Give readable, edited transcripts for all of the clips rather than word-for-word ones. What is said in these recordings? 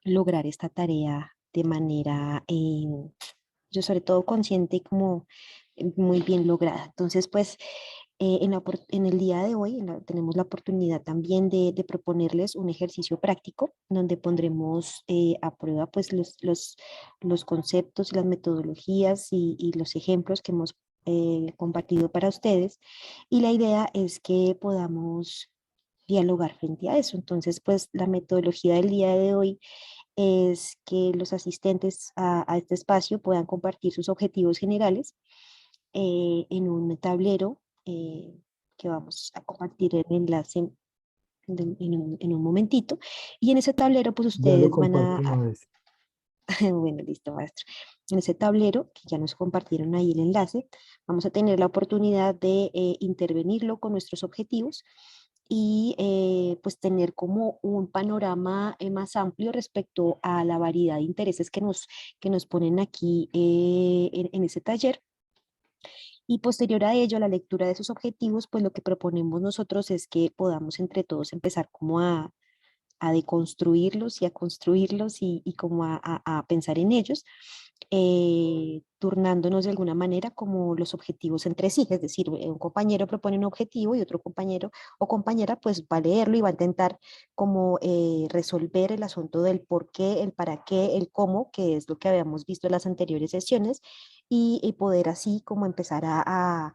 lograr esta tarea de manera, yo sobre todo consciente y como muy bien lograda. Entonces, pues en el día de hoy tenemos la oportunidad también de proponerles un ejercicio práctico donde pondremos a prueba pues los conceptos y las metodologías y los ejemplos que hemos compartido para ustedes. Y la idea es que podamos dialogar frente a eso. Entonces, pues la metodología del día de hoy es que los asistentes a este espacio puedan compartir sus objetivos generales en un tablero que vamos a compartir el enlace en un momentito. Y en ese tablero, pues Ya lo ustedes van compartí, maestra. bueno, listo, maestro. En ese tablero, que ya nos compartieron ahí el enlace, vamos a tener la oportunidad de intervenirlo con nuestros objetivos y pues tener como un panorama más amplio respecto a la variedad de intereses que nos ponen aquí en ese taller. Y posterior a ello, a la lectura de esos objetivos, pues lo que proponemos nosotros es que podamos entre todos empezar como a deconstruirlos y a construirlos y como a pensar en ellos, turnándonos de alguna manera como los objetivos entre sí. Es decir, un compañero propone un objetivo y otro compañero o compañera pues va a leerlo y va a intentar como resolver el asunto del por qué, el para qué, el cómo, que es lo que habíamos visto en las anteriores sesiones, y poder así como empezar a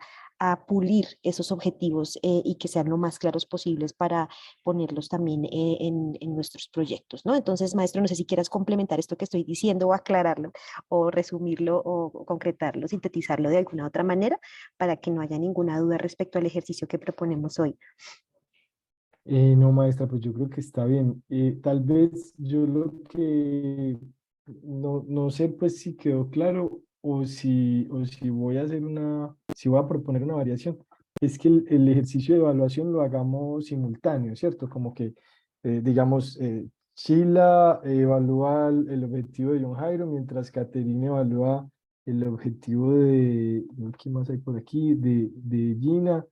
pulir esos objetivos y que sean lo más claros posibles para ponerlos también en nuestros proyectos, ¿no? Entonces, maestro, no sé si quieras complementar esto que estoy diciendo o aclararlo o resumirlo o concretarlo, sintetizarlo de alguna otra manera para que no haya ninguna duda respecto al ejercicio que proponemos hoy. No, maestra, pues yo creo que está bien. Tal vez yo lo que no sé pues si quedó claro o si voy a hacer si voy a proponer una variación, es que el ejercicio de evaluación lo hagamos simultáneo, ¿cierto? Como que, digamos, Sheila evalúa el objetivo de John Jairo, mientras Caterina evalúa el objetivo ¿qué más hay por aquí? De Gina.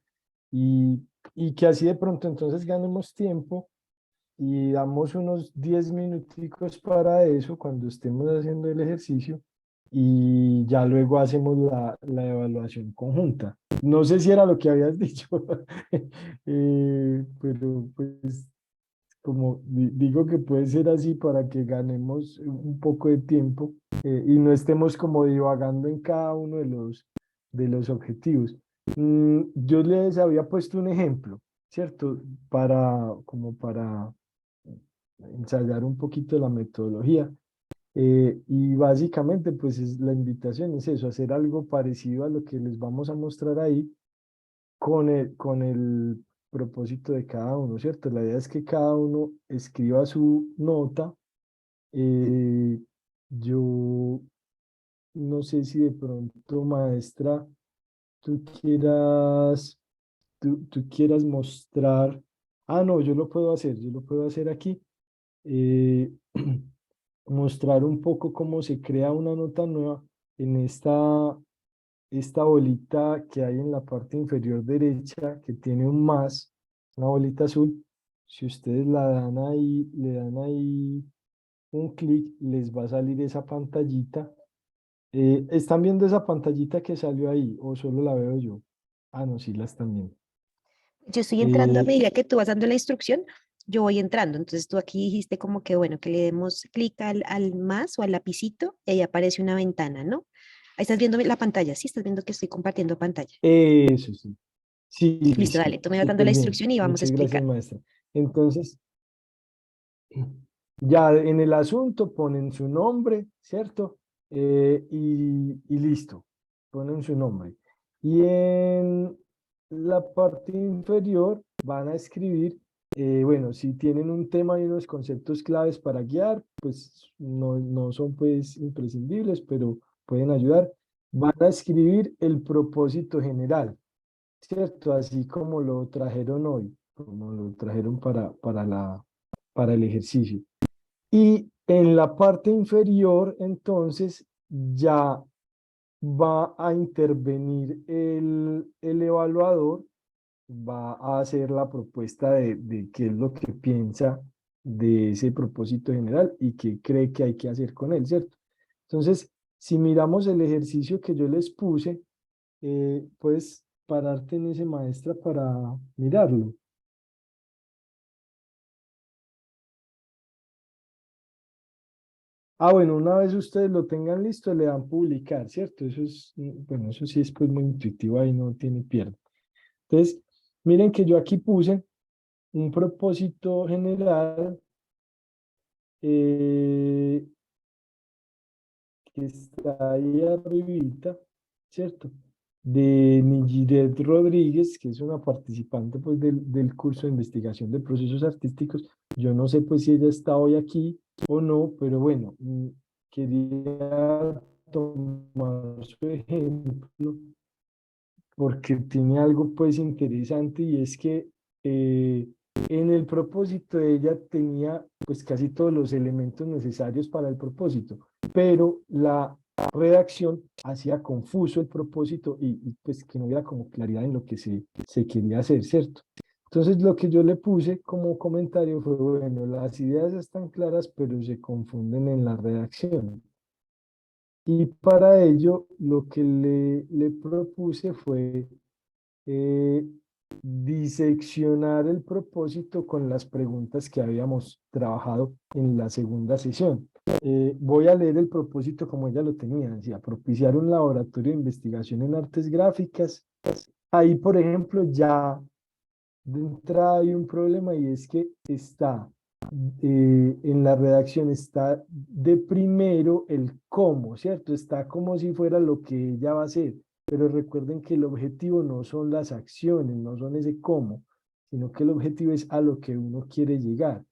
Y, y que así de pronto entonces ganemos tiempo y damos unos 10 minuticos para eso cuando estemos haciendo el ejercicio y ya luego hacemos la evaluación conjunta. No sé si era lo que habías dicho, pero pues como digo que puede ser así para que ganemos un poco de tiempo y no estemos como divagando en cada uno de los objetivos. Yo les había puesto un ejemplo, ¿cierto? Como para ensayar un poquito la metodología. Y básicamente, pues la invitación es eso, hacer algo parecido a lo que les vamos a mostrar ahí con el propósito de cada uno, ¿cierto? La idea es que cada uno escriba su nota. Eh, yo no sé si de pronto, maestra, tú quieras, tú quieras mostrar. Ah, no, yo lo puedo hacer aquí. eh, Mostrar un poco cómo se crea una nota nueva en esta bolita que hay en la parte inferior derecha, que tiene un más, una bolita azul. Si ustedes la dan ahí, le dan ahí un clic, les va a salir esa pantallita. ¿Están viendo esa pantallita que salió ahí o solo la veo yo? Ah, no, sí la están viendo. Yo estoy entrando a Eh, medida que tú vas dando la instrucción, yo voy entrando. Entonces tú aquí dijiste como que, bueno, que le demos clic al más o al lapicito y ahí aparece una ventana, ¿no? Ahí estás viendo la pantalla, sí, estás viendo que estoy compartiendo pantalla. eso sí. Sí, Listo, sí, dale, tú me vas dando la súper bien. instrucción y vamos Muchas gracias, explicando. maestra. Entonces, ya en el asunto ponen su nombre, ¿cierto? Y listo, ponen su nombre. Y en la parte inferior van a escribir, bueno, si tienen un tema y unos conceptos claves para guiar, pues no son pues imprescindibles, pero pueden ayudar. Van a escribir el propósito general, ¿cierto? Así como lo trajeron hoy, como lo trajeron para el ejercicio. Y en la parte inferior, entonces, ya va a intervenir el evaluador, va a hacer la propuesta de qué es lo que piensa de ese propósito general y qué cree que hay que hacer con él, ¿cierto? Entonces, si miramos el ejercicio que yo les puse, puedes pararte en ese, maestra, para mirarlo. Ah, bueno, una vez ustedes lo tengan listo, le dan publicar, ¿cierto? Eso es, bueno, eso sí es pues muy intuitivo, ahí no tiene pierde. Entonces, miren que yo aquí puse un propósito general, eh, que está ahí arribita, ¿cierto? De Nigiret Rodríguez, que es una participante pues del curso de investigación de procesos artísticos. Yo no sé pues si ella está hoy aquí o no, pero bueno, quería tomar su ejemplo porque tiene algo pues interesante, y es que eh, en el propósito ella tenía pues casi todos los elementos necesarios para el propósito, pero la redacción hacía confuso el propósito, pues que no hubiera como claridad en lo que se quería hacer, ¿cierto? Entonces lo que yo le puse como comentario fue, bueno, las ideas están claras, pero se confunden en la redacción. Y para ello lo que le propuse fue eh, diseccionar el propósito con las preguntas que habíamos trabajado en la segunda sesión. Voy a leer el propósito como ella lo tenía. Decía, propiciar un laboratorio de investigación en artes gráficas. Ahí, por ejemplo, ya de entrada hay un problema, y es que está en la redacción, está de primero el cómo, ¿cierto? Está como si fuera lo que ella va a hacer, pero recuerden que el objetivo no son las acciones, no son ese cómo, sino que el objetivo es a lo que uno quiere llegar.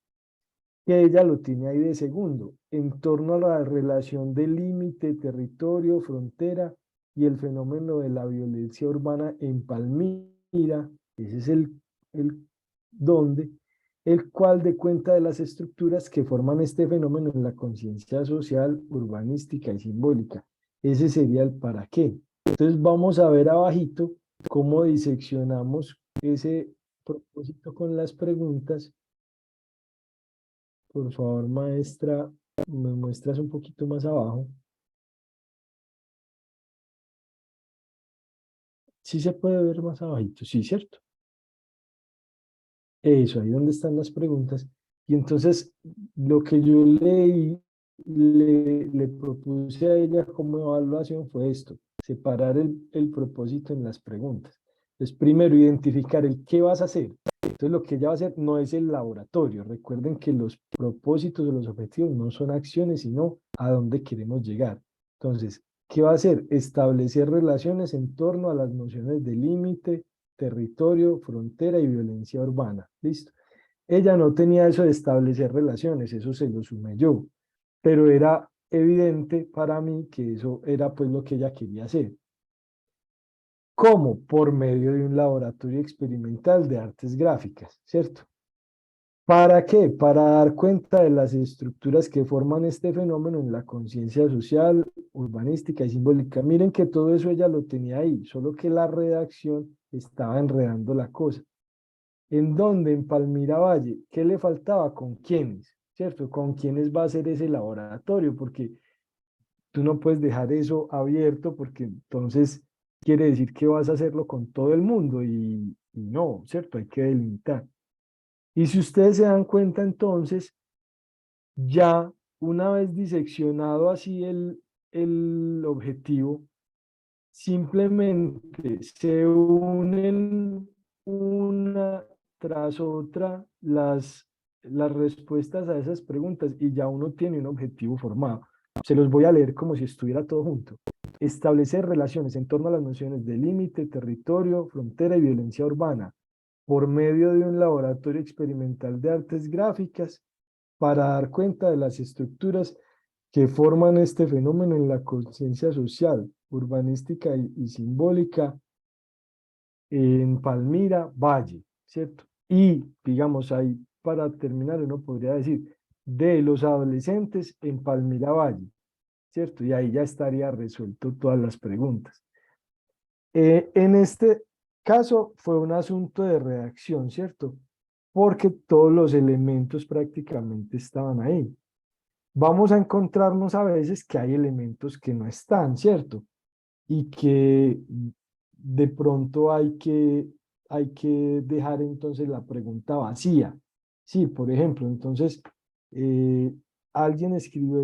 Y ella lo tiene ahí de segundo, en torno a la relación de límite, territorio, frontera y el fenómeno de la violencia urbana en Palmira. Ese es el donde, el cual de cuenta de las estructuras que forman este fenómeno en la conciencia social, urbanística y simbólica. Ese sería el para qué. Entonces vamos a ver abajito cómo diseccionamos ese propósito con las preguntas. Por favor, maestra, me muestras un poquito más abajo. Sí se puede ver más abajito, sí, ¿cierto? Eso, ahí donde están las preguntas. Y entonces, lo que yo leí, le propuse a ella como evaluación fue esto: separar el propósito en las preguntas. Entonces, primero, identificar el qué vas a hacer. Entonces, lo que ella va a hacer no es el laboratorio. Recuerden que los propósitos o los objetivos no son acciones, sino a dónde queremos llegar. Entonces, ¿qué va a hacer? Establecer relaciones en torno a las nociones de límite, territorio, frontera y violencia urbana. ¿Listo? Ella no tenía eso de establecer relaciones, eso se lo sumé yo, pero era evidente para mí que eso era pues lo que ella quería hacer. ¿Cómo? Por medio de un laboratorio experimental de artes gráficas, ¿cierto? ¿Para qué? Para dar cuenta de las estructuras que forman este fenómeno en la conciencia social, urbanística y simbólica. Miren que todo eso ella lo tenía ahí, solo que la redacción estaba enredando la cosa. ¿En dónde? En Palmira Valle. ¿Qué le faltaba? ¿Con quiénes? ¿Cierto? ¿Con quiénes va a ser ese laboratorio? Porque tú no puedes dejar eso abierto, porque entonces quiere decir que vas a hacerlo con todo el mundo, y no, ¿cierto? Hay que delimitar. Y si ustedes se dan cuenta, entonces, ya una vez diseccionado así el objetivo, simplemente se unen una tras otra las respuestas a esas preguntas, y ya uno tiene un objetivo formado. Se los voy a leer como si estuviera todo junto. Establecer relaciones en torno a las nociones de límite, territorio, frontera y violencia urbana por medio de un laboratorio experimental de artes gráficas para dar cuenta de las estructuras que forman este fenómeno en la conciencia social, urbanística y simbólica en Palmira Valle, ¿cierto? Y, digamos, ahí para terminar, uno podría decir, de los adolescentes en Palmira Valle, ¿cierto? Y ahí ya estaría resuelto todas las preguntas. En este caso fue un asunto de redacción, ¿cierto? porque todos los elementos prácticamente estaban ahí. Vamos a encontrarnos a veces que hay elementos que no están, ¿cierto? Y que de pronto hay que dejar entonces la pregunta vacía. Sí, por ejemplo, entonces eh, alguien escribió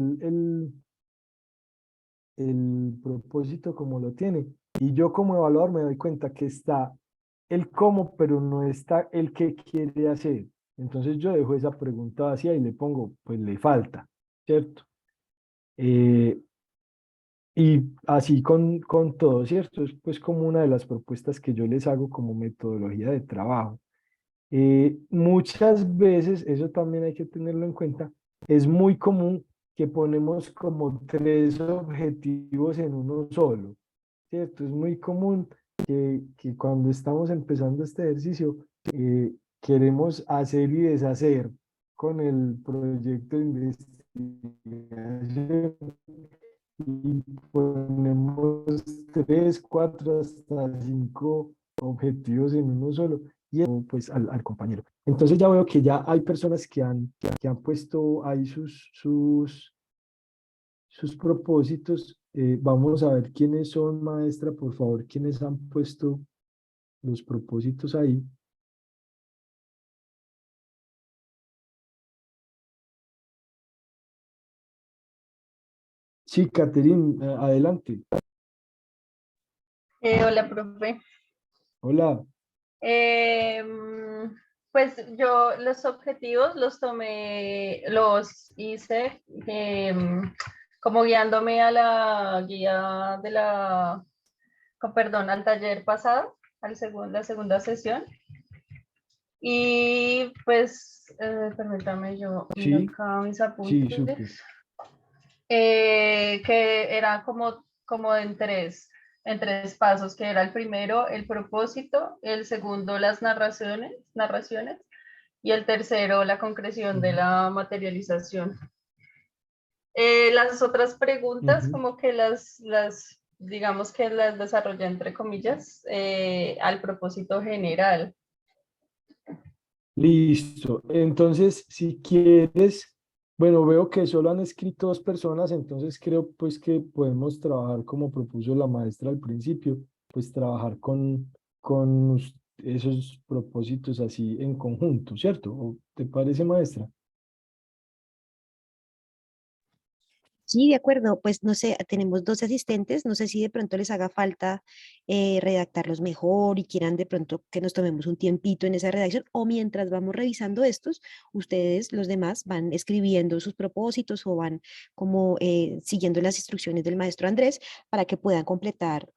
el propósito como lo tiene y yo como evaluador me doy cuenta que está el cómo, pero no está el qué quiere hacer. Entonces yo dejo esa pregunta vacía y le pongo, pues le falta, ¿cierto? Eh, y así con todo, ¿cierto? Es pues como una de las propuestas que yo les hago como metodología de trabajo. Muchas veces, eso también hay que tenerlo en cuenta, es muy común que ponemos como tres objetivos en uno solo, ¿cierto? Es muy común que cuando estamos empezando este ejercicio queremos hacer y deshacer con el proyecto de investigación y ponemos tres, cuatro, hasta cinco objetivos en uno solo y eso, pues al compañero. Entonces ya veo que ya hay personas que han puesto ahí sus propósitos. Vamos a ver quiénes son, maestra, por favor, quiénes han puesto los propósitos ahí. Sí, Catherine, adelante. Hola, profe. Hola. Em, pues yo los objetivos los hice como guiándome a la guía de perdón, al taller pasado, la segunda sesión. Y pues, permítame, yo miro Sí, acá mis sí, apuntes, súper. que era como en tres pasos, que era el primero, el propósito, el segundo, las narraciones, y el tercero, la concreción de Ujú, la materialización. Las otras preguntas, ujú. como que digamos que las desarrollé entre comillas, al propósito general. Listo. Entonces, si quieres, bueno, veo que solo han escrito dos personas, entonces creo pues que podemos trabajar como propuso la maestra al principio, pues trabajar con esos propósitos así en conjunto, ¿cierto? ¿O te parece, maestra? Sí, de acuerdo. Pues no sé, tenemos dos asistentes, no sé si de pronto les haga falta redactarlos mejor y quieran de pronto que nos tomemos un tiempito en esa redacción o mientras vamos revisando estos, ustedes, los demás, van escribiendo sus propósitos o van como siguiendo las instrucciones del maestro Andrés para que puedan completar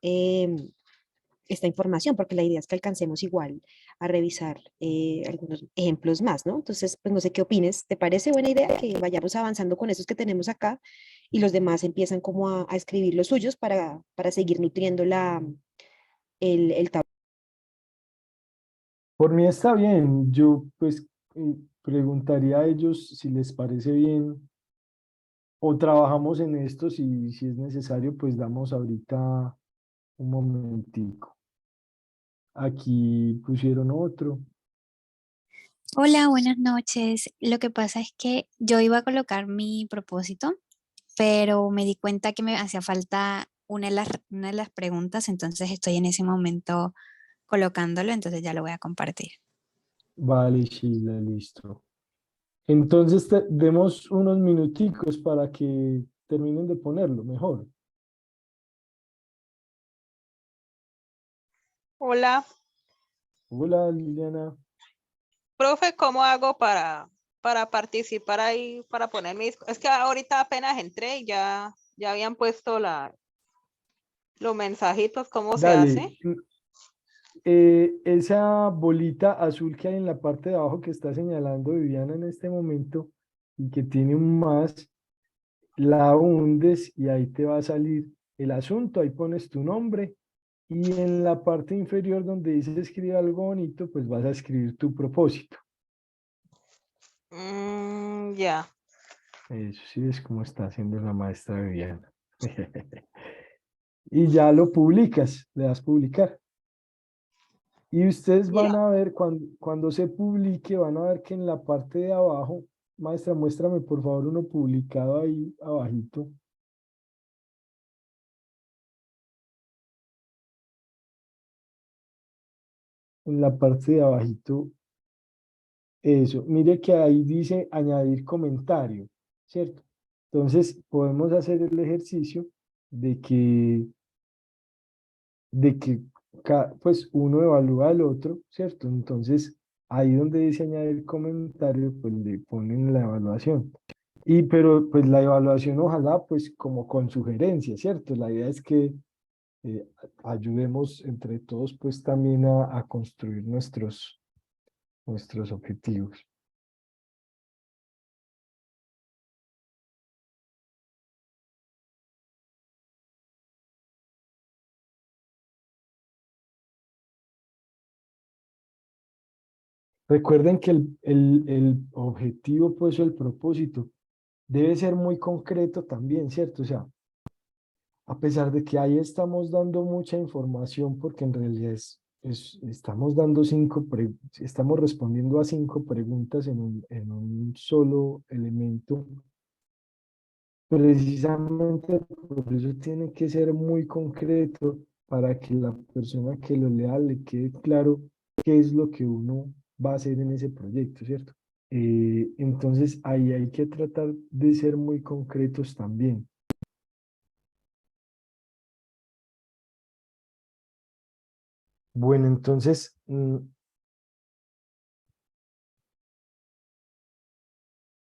esta información, porque la idea es que alcancemos igual a revisar algunos ejemplos más, ¿no? Entonces, pues no sé qué opines, ¿te parece buena idea que vayamos avanzando con esos que tenemos acá y los demás empiezan como a escribir los suyos para seguir nutriendo el tablero? Por mí está bien. Yo pues preguntaría a ellos si les parece bien o trabajamos en esto, si es necesario, pues damos ahorita un momentico. Aquí pusieron otro. Hola, buenas noches. Lo que pasa es que yo iba a colocar mi propósito, pero me di cuenta que me hacía falta una de las preguntas, entonces estoy en ese momento colocándolo, entonces ya lo voy a compartir. Vale, Sheila, listo. Entonces demos unos minuticos para que terminen de ponerlo mejor. Hola, Hola, Liliana. profe, ¿cómo hago para participar ahí, para poner mis... Es que ahorita apenas entré y ya habían puesto los mensajitos, ¿cómo se Dale. hace? Esa bolita azul que hay en la parte de abajo que está señalando Viviana en este momento y que tiene un más, la hundes y ahí te va a salir el asunto. Ahí pones tu nombre y en la parte inferior donde dice escribir algo bonito, pues vas a escribir tu propósito. Ya. Eso sí es como está haciendo la maestra Viviana. Y ya lo publicas, le das publicar. Y ustedes Mira, van a ver, cuando se publique, van a ver que en la parte de abajo, maestra, muéstrame por favor uno publicado ahí abajito. En la parte de abajito, eso. Mire que ahí dice añadir comentario, ¿cierto? Entonces, podemos hacer el ejercicio de que, pues uno evalúa al otro, ¿cierto? Entonces, ahí donde dice añadir comentario, pues le ponen la evaluación. Pero pues la evaluación ojalá pues como con sugerencias, ¿cierto? La idea es que eh, ayudemos entre todos pues también a construir nuestros objetivos. Recuerden que el objetivo pues o el propósito debe ser muy concreto también, ¿cierto? O sea, a pesar de que ahí estamos dando mucha información, porque en realidad estamos dando estamos respondiendo a 5 preguntas en un solo elemento, precisamente por eso tiene que ser muy concreto para que la persona que lo lea le quede claro qué es lo que uno va a hacer en ese proyecto, ¿cierto? Entonces ahí hay que tratar de ser muy concretos también. Bueno, entonces,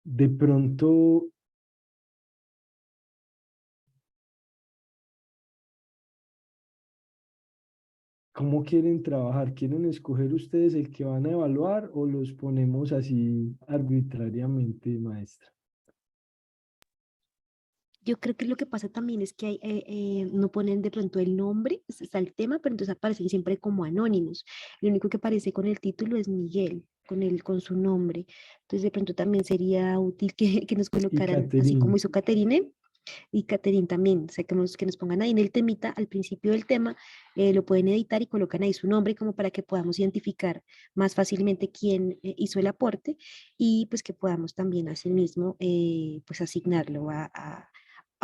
de pronto, ¿cómo quieren trabajar? ¿Quieren escoger ustedes el que van a evaluar o los ponemos así arbitrariamente, maestra? Yo creo que lo que pasa también es que no ponen de pronto el nombre, está el tema, pero entonces aparecen siempre como anónimos. Lo único que aparece con el título es Miguel, con su nombre. Entonces de pronto también sería útil que nos Y colocaran, así como Caterine, hizo Caterine y Caterine también, o sea, que nos pongan ahí en el temita, al principio del tema, lo pueden editar y colocan ahí su nombre como para que podamos identificar más fácilmente quién hizo el aporte y pues que podamos también así mismo pues asignarlo a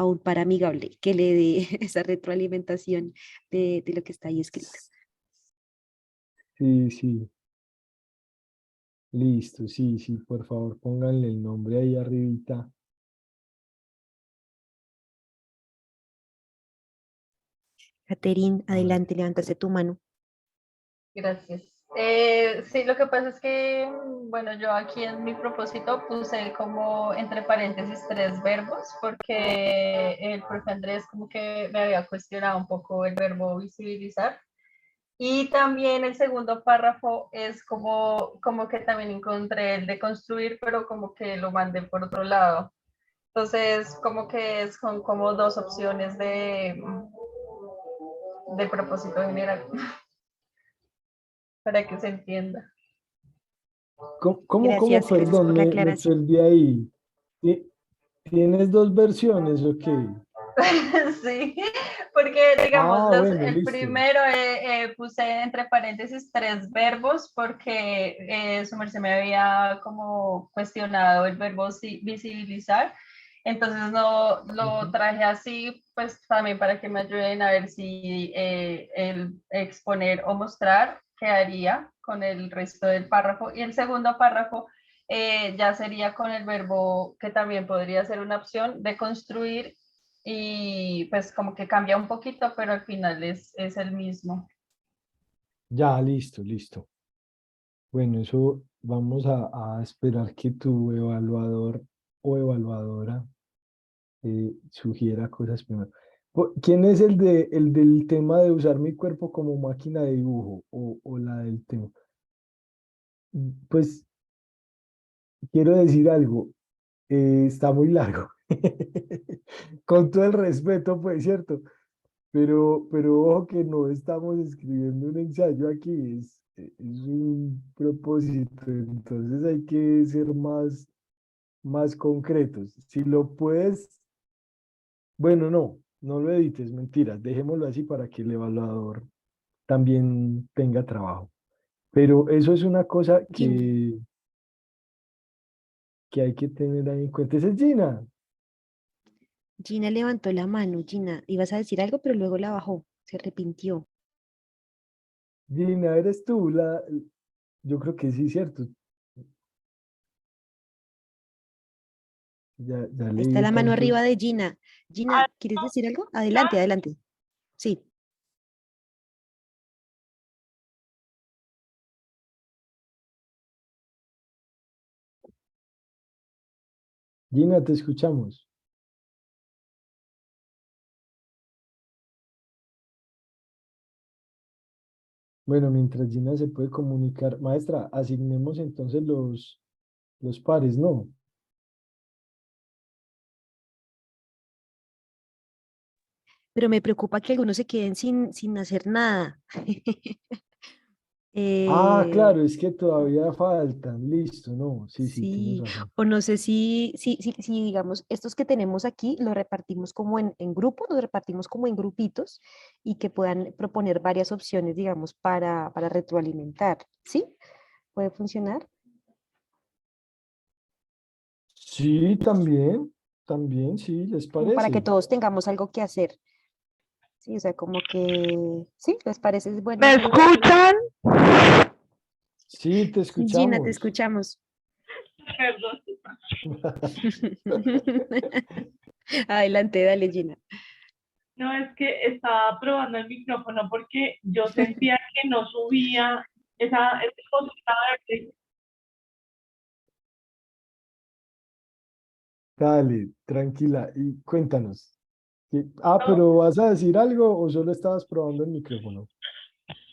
un par amigable que le dé esa retroalimentación de lo que está ahí escrito. sí, sí, listo, sí, sí, por favor, pónganle el nombre ahí arribita. Caterine, A ver, adelante, levantaste tu mano. Gracias. Sí, lo que pasa es que, bueno, yo aquí en mi propósito puse como entre paréntesis 3 verbos, porque el profe Andrés como que me había cuestionado un poco el verbo visibilizar. Y también el segundo párrafo es como que también encontré el de construir, pero como que lo mandé por otro lado. Entonces, como que son como dos opciones de propósito general, para que se entienda. Gracias, gracias perdón, por la me aclaración. perdí ahí? Ti- ¿Tienes 2 versiones o qué? Sí, porque digamos, Ah, bueno, el listo. primero puse entre paréntesis 3 verbos porque su merced me había como cuestionado el verbo visibilizar. Entonces no lo Ujú. traje así, pues también para que me ayuden a ver si el exponer o mostrar quedaría con el resto del párrafo. Y el segundo párrafo ya sería con el verbo que también podría ser una opción de construir y pues como que cambia un poquito, pero al final es el mismo. Ya, listo, listo. Bueno, eso vamos a esperar que tu evaluador o evaluadora sugiera cosas primero. ¿Quién es el del tema de usar mi cuerpo como máquina de dibujo o la del tema? Pues quiero decir algo, está muy largo. Con todo el respeto, pues, ¿cierto? Pero ojo que no estamos escribiendo un ensayo aquí, es un propósito, entonces hay que ser más concretos. Si lo puedes, bueno, no lo edites, mentiras, dejémoslo así para que el evaluador también tenga trabajo. Pero eso es una cosa Gina. que hay que tener ahí en cuenta. Esa es Gina. Gina levantó la mano. Gina, ibas a decir algo, pero luego la bajó. Se arrepintió. Gina, eres tú. Yo creo que sí, cierto. Ya Ahí leí está de la mano arriba tantos. de Gina. Ah, Gina, ¿quieres decir algo? Adelante, adelante. Sí. Gina, te escuchamos. Bueno, mientras Gina se puede comunicar. Maestra, asignemos entonces los pares, ¿no? Pero me preocupa que algunos se queden sin hacer nada. Ah, Eh, claro, es que todavía faltan. Listo, no. Sí, sí, tienes sí, razón. o no sé si digamos, estos que tenemos aquí los repartimos como en grupos, los repartimos como en grupitos y que puedan proponer varias opciones, digamos, para retroalimentar. ¿Sí? ¿Puede funcionar? Sí, también, sí, ¿les Como para que parece? todos tengamos algo que hacer. Sí, o sea, como que, ¿sí? ¿Les parece buena ¿me esa idea? escuchan? Sí, te Sí, Gina, te escuchamos. escuchamos. Perdón. Adelante, dale, Gina. No, es que estaba probando el micrófono porque yo sentía que no subía ese cosita verde. Dale, tranquila y cuéntanos. ¿No? Pero ¿vas a decir algo o solo estabas probando el micrófono?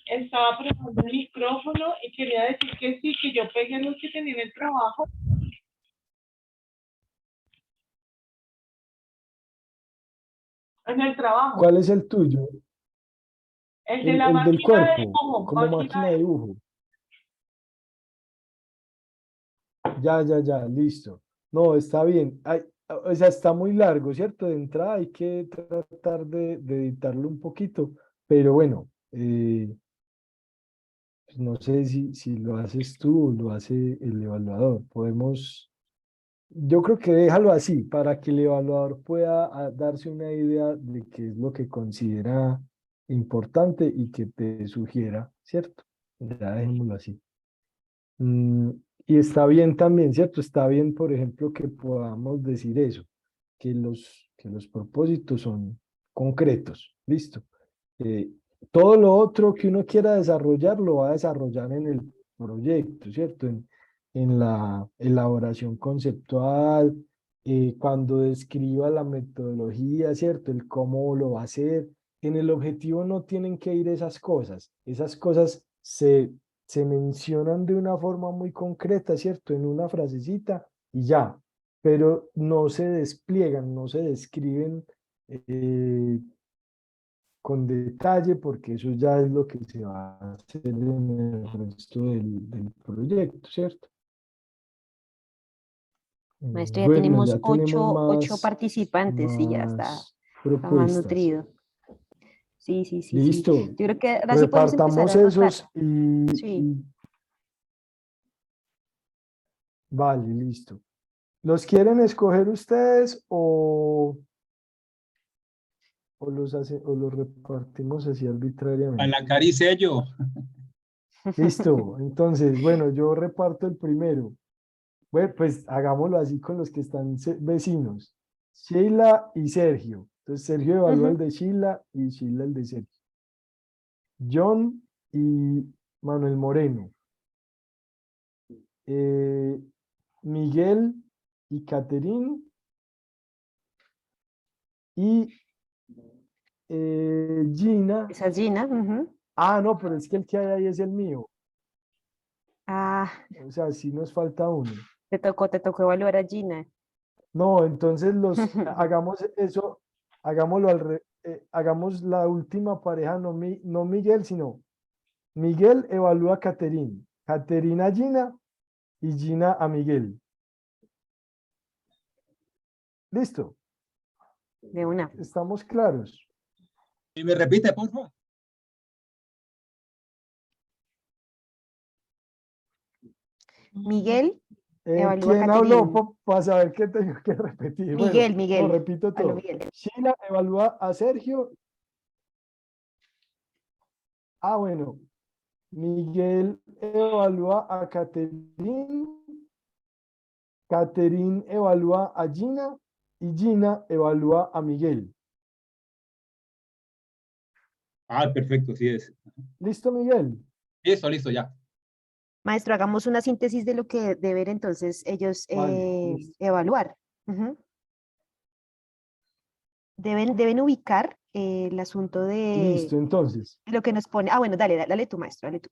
Estaba probando el micrófono y quería decir que sí, que yo pegué los que tenía en el trabajo. En el trabajo. ¿Cuál es el tuyo? El de la El del máquina de cuerpo, dibujo. como máquina de dibujo. Ya, listo. No, está bien. O sea, está muy largo, ¿cierto? De entrada hay que tratar de editarlo un poquito, pero bueno, pues no sé si lo haces tú o lo hace el evaluador. Yo creo que déjalo así para que el evaluador pueda darse una idea de qué es lo que considera importante y que te sugiera, ¿cierto? Ya dejémoslo así. Mm, y está bien también, ¿cierto? Está bien, por ejemplo, que podamos decir eso, que los propósitos son concretos, ¿listo? Eh, Todo lo otro que uno quiera desarrollar lo va a desarrollar en el proyecto, ¿cierto? En la elaboración conceptual, cuando describa la metodología, ¿cierto? El cómo lo va a hacer. En el objetivo no tienen que ir esas cosas se mencionan de una forma muy concreta, ¿cierto? En una frasecita y ya, pero no se despliegan, no se describen eh, con detalle porque eso ya es lo que se va a hacer en el resto del proyecto, ¿cierto? Maestro, ya Bueno, tenemos ya tenemos ocho participantes y ya más está más propuestas. nutrido. Sí, sí, sí, sí. Listo, Yo creo que ahora sí podemos empezar repartamos a rotar. esos Sí. vale, listo. ¿Los quieren escoger ustedes o los repartimos así A la arbitrariamente? cara y sello. Listo, entonces, bueno, yo reparto el primero. Bueno, pues hagámoslo así con los que están vecinos. Sheila y Sergio. Entonces Sergio evalúa el Ujú. de Sheila y Sheila el de Sergio. John y Manuel Moreno. Eh, Miguel y Caterín. Y Gina. Esa es Gina. Ujú. Ah, no, pero es que el que hay ahí es el mío. Ah, O sea, sí nos falta uno. te tocó evaluar a Gina. No, entonces hagamos eso, hagamos la última pareja, no Miguel, sino Miguel evalúa a Caterín, Caterín a Gina y Gina a Miguel. Listo, De una. estamos claros. Y me repite, por favor. Miguel evalúa a ¿Quién habló? Caterín. Para saber qué tengo que repetir. Bueno, Miguel, no, Miguel. repito Aló, todo. Miguel. Sheila evalúa a Sergio. Ah, bueno. Miguel evalúa a Caterín. Caterín evalúa a Gina. Y Gina evalúa a Miguel. Ah, perfecto, sí es. ¿Listo, Miguel? Listo, listo, ya. Maestro, hagamos una síntesis de lo que deben entonces ellos Vale, listo. evaluar. Ujú. Deben ubicar el asunto de Listo, entonces. lo que nos pone. Ah, bueno, dale, dale tú, maestro, dale tú.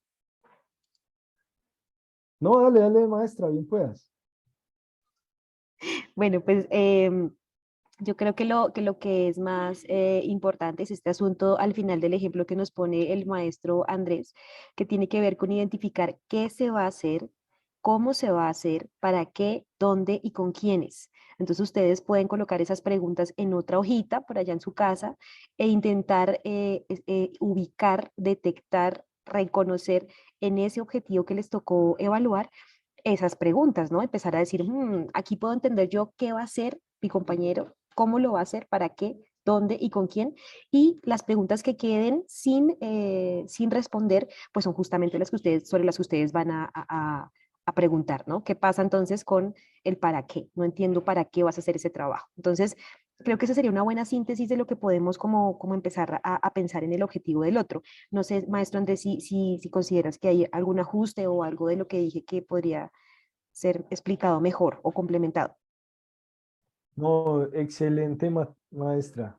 No, dale, dale, maestra, bien puedas. Bueno, pues yo creo que lo que es más importante es este asunto al final del ejemplo que nos pone el maestro Andrés, que tiene que ver con identificar qué se va a hacer, cómo se va a hacer, para qué, dónde y con quiénes. Entonces ustedes pueden colocar esas preguntas en otra hojita por allá en su casa e intentar ubicar, detectar, reconocer en ese objetivo que les tocó evaluar esas preguntas, ¿no? Empezar a decir, aquí puedo entender yo qué va a hacer mi compañero, cómo lo va a hacer, para qué, dónde y con quién. Y las preguntas que queden sin responder, pues son justamente las que ustedes, sobre las que ustedes van a preguntar, ¿no? ¿Qué pasa entonces con el para qué? No entiendo para qué vas a hacer ese trabajo. Entonces, creo que esa sería una buena síntesis de lo que podemos como empezar a pensar en el objetivo del otro. No sé, maestro Andrés, si consideras que hay algún ajuste o algo de lo que dije que podría ser explicado mejor o complementado. No, excelente, maestra.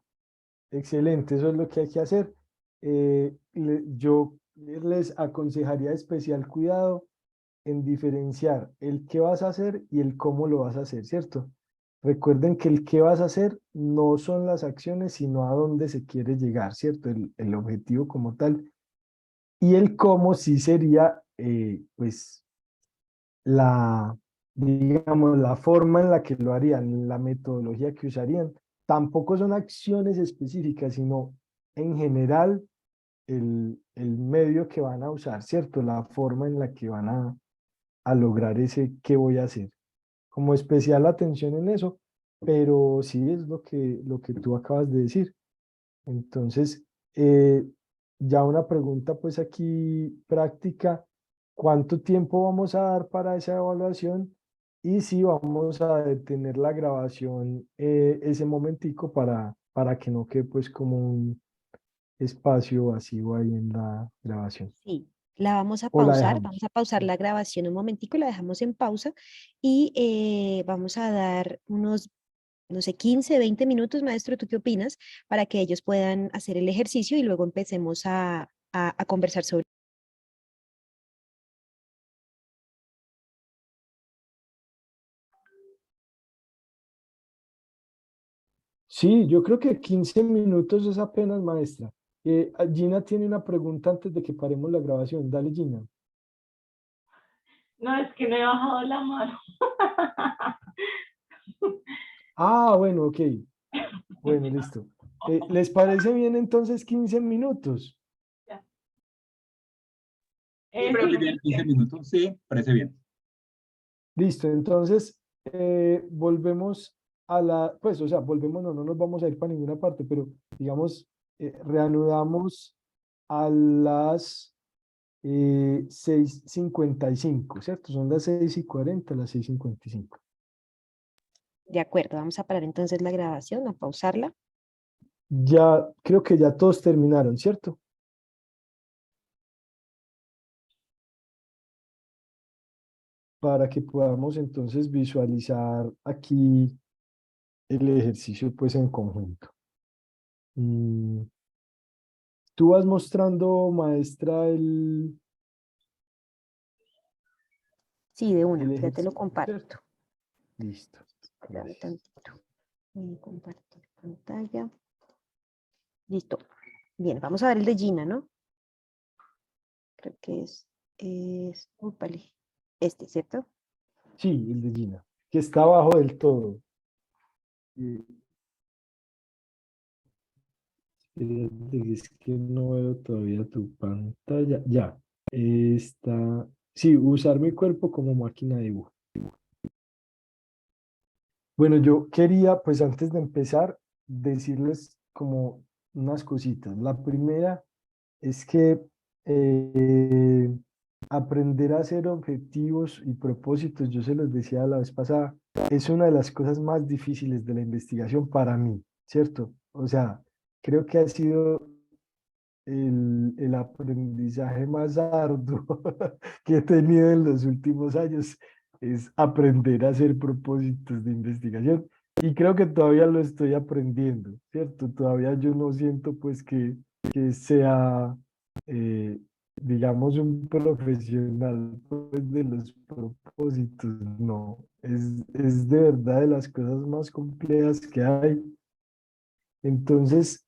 Excelente, eso es lo que hay que hacer. Yo les aconsejaría especial cuidado en diferenciar el qué vas a hacer y el cómo lo vas a hacer, ¿cierto? Recuerden que el qué vas a hacer no son las acciones, sino a dónde se quiere llegar, ¿cierto? El objetivo como tal. Y el cómo sí sería, pues, digamos, la forma en la que lo harían, la metodología que usarían. Tampoco son acciones específicas, sino en general el medio que van a usar, ¿cierto? La forma en la que van a lograr ese qué voy a hacer. Como especial atención en eso, pero sí es lo que tú acabas de decir. Entonces, ya una pregunta pues aquí práctica, ¿cuánto tiempo vamos a dar para esa evaluación? Y si vamos a detener la grabación ese momentico para que no quede pues como un espacio vacío ahí en la grabación. Sí, O la vamos dejamos. a pausar la grabación un momentico, la dejamos en pausa y vamos a dar unos, no sé, 15, 20 minutos, maestro, ¿tú qué opinas? Para que ellos puedan hacer el ejercicio y luego empecemos a conversar sobre. Sí, yo creo que 15 minutos es apenas, maestra. Gina tiene una pregunta antes de que paremos la grabación. Dale, Gina. No, es que no he bajado la mano. Ah, bueno, ok. Bueno, listo. ¿Les parece bien entonces 15 minutos? Sí, parece Sí, bien, 15 minutos. Sí, parece bien. Listo, entonces volvemos pues, o sea, volvemos, no nos vamos a ir para ninguna parte, pero digamos, reanudamos a las 6:55, ¿cierto? Son las 6:40, las 6:55. De acuerdo, vamos a parar entonces la grabación, a pausarla. Ya, creo que ya todos terminaron, ¿cierto? Para que podamos entonces visualizar aquí el ejercicio pues en conjunto. Mm, Tú vas mostrando, maestra, Sí, de el una, ya te lo ejercicio, ¿cierto? comparto. Listo. Espérame Gracias. tantito. Compartir pantalla. Listo. Bien, vamos a ver el de Gina, ¿no? Creo que úpale, ¿cierto? Sí, el de Gina, que está abajo del todo. Eh, Espérate, que es que no veo todavía tu pantalla. Ya, está, sí, usar mi cuerpo como máquina de dibujo. Bueno, yo quería, pues antes de empezar, decirles como unas cositas. La primera es que aprender a hacer objetivos y propósitos, yo se los decía la vez pasada, es una de las cosas más difíciles de la investigación para mí, ¿cierto? O sea, creo que ha sido el aprendizaje más arduo que he tenido en los últimos años, es aprender a hacer propósitos de investigación. Y creo que todavía lo estoy aprendiendo, ¿cierto? Todavía yo no siento pues que sea, eh, digamos, un profesional pues, de los propósitos, no. Es de verdad de las cosas más complejas que hay. Entonces,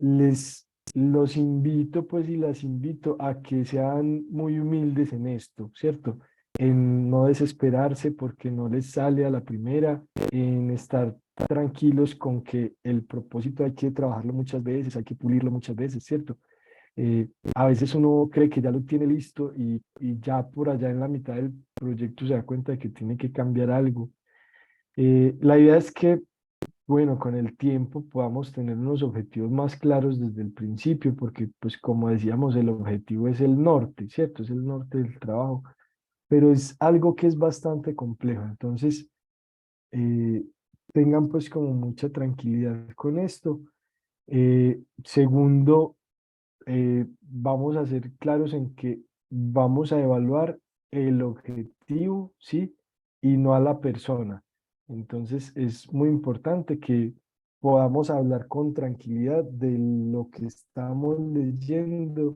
les los invito, pues, y las invito a que sean muy humildes en esto, ¿cierto? En no desesperarse porque no les sale a la primera, en estar tranquilos con que el propósito hay que trabajarlo muchas veces, hay que pulirlo muchas veces, ¿cierto? A veces uno cree que ya lo tiene listo y ya por allá en la mitad del proyecto se da cuenta de que tiene que cambiar algo. La idea es que bueno, con el tiempo podamos tener unos objetivos más claros desde el principio, porque pues como decíamos, el objetivo es el norte, ¿cierto? Es el norte del trabajo, pero es algo que es bastante complejo. Entonces, eh, tengan pues como mucha tranquilidad con esto. Segundo, vamos a ser claros en que vamos a evaluar el objetivo, ¿sí? Y no a la persona. Entonces es muy importante que podamos hablar con tranquilidad de lo que estamos leyendo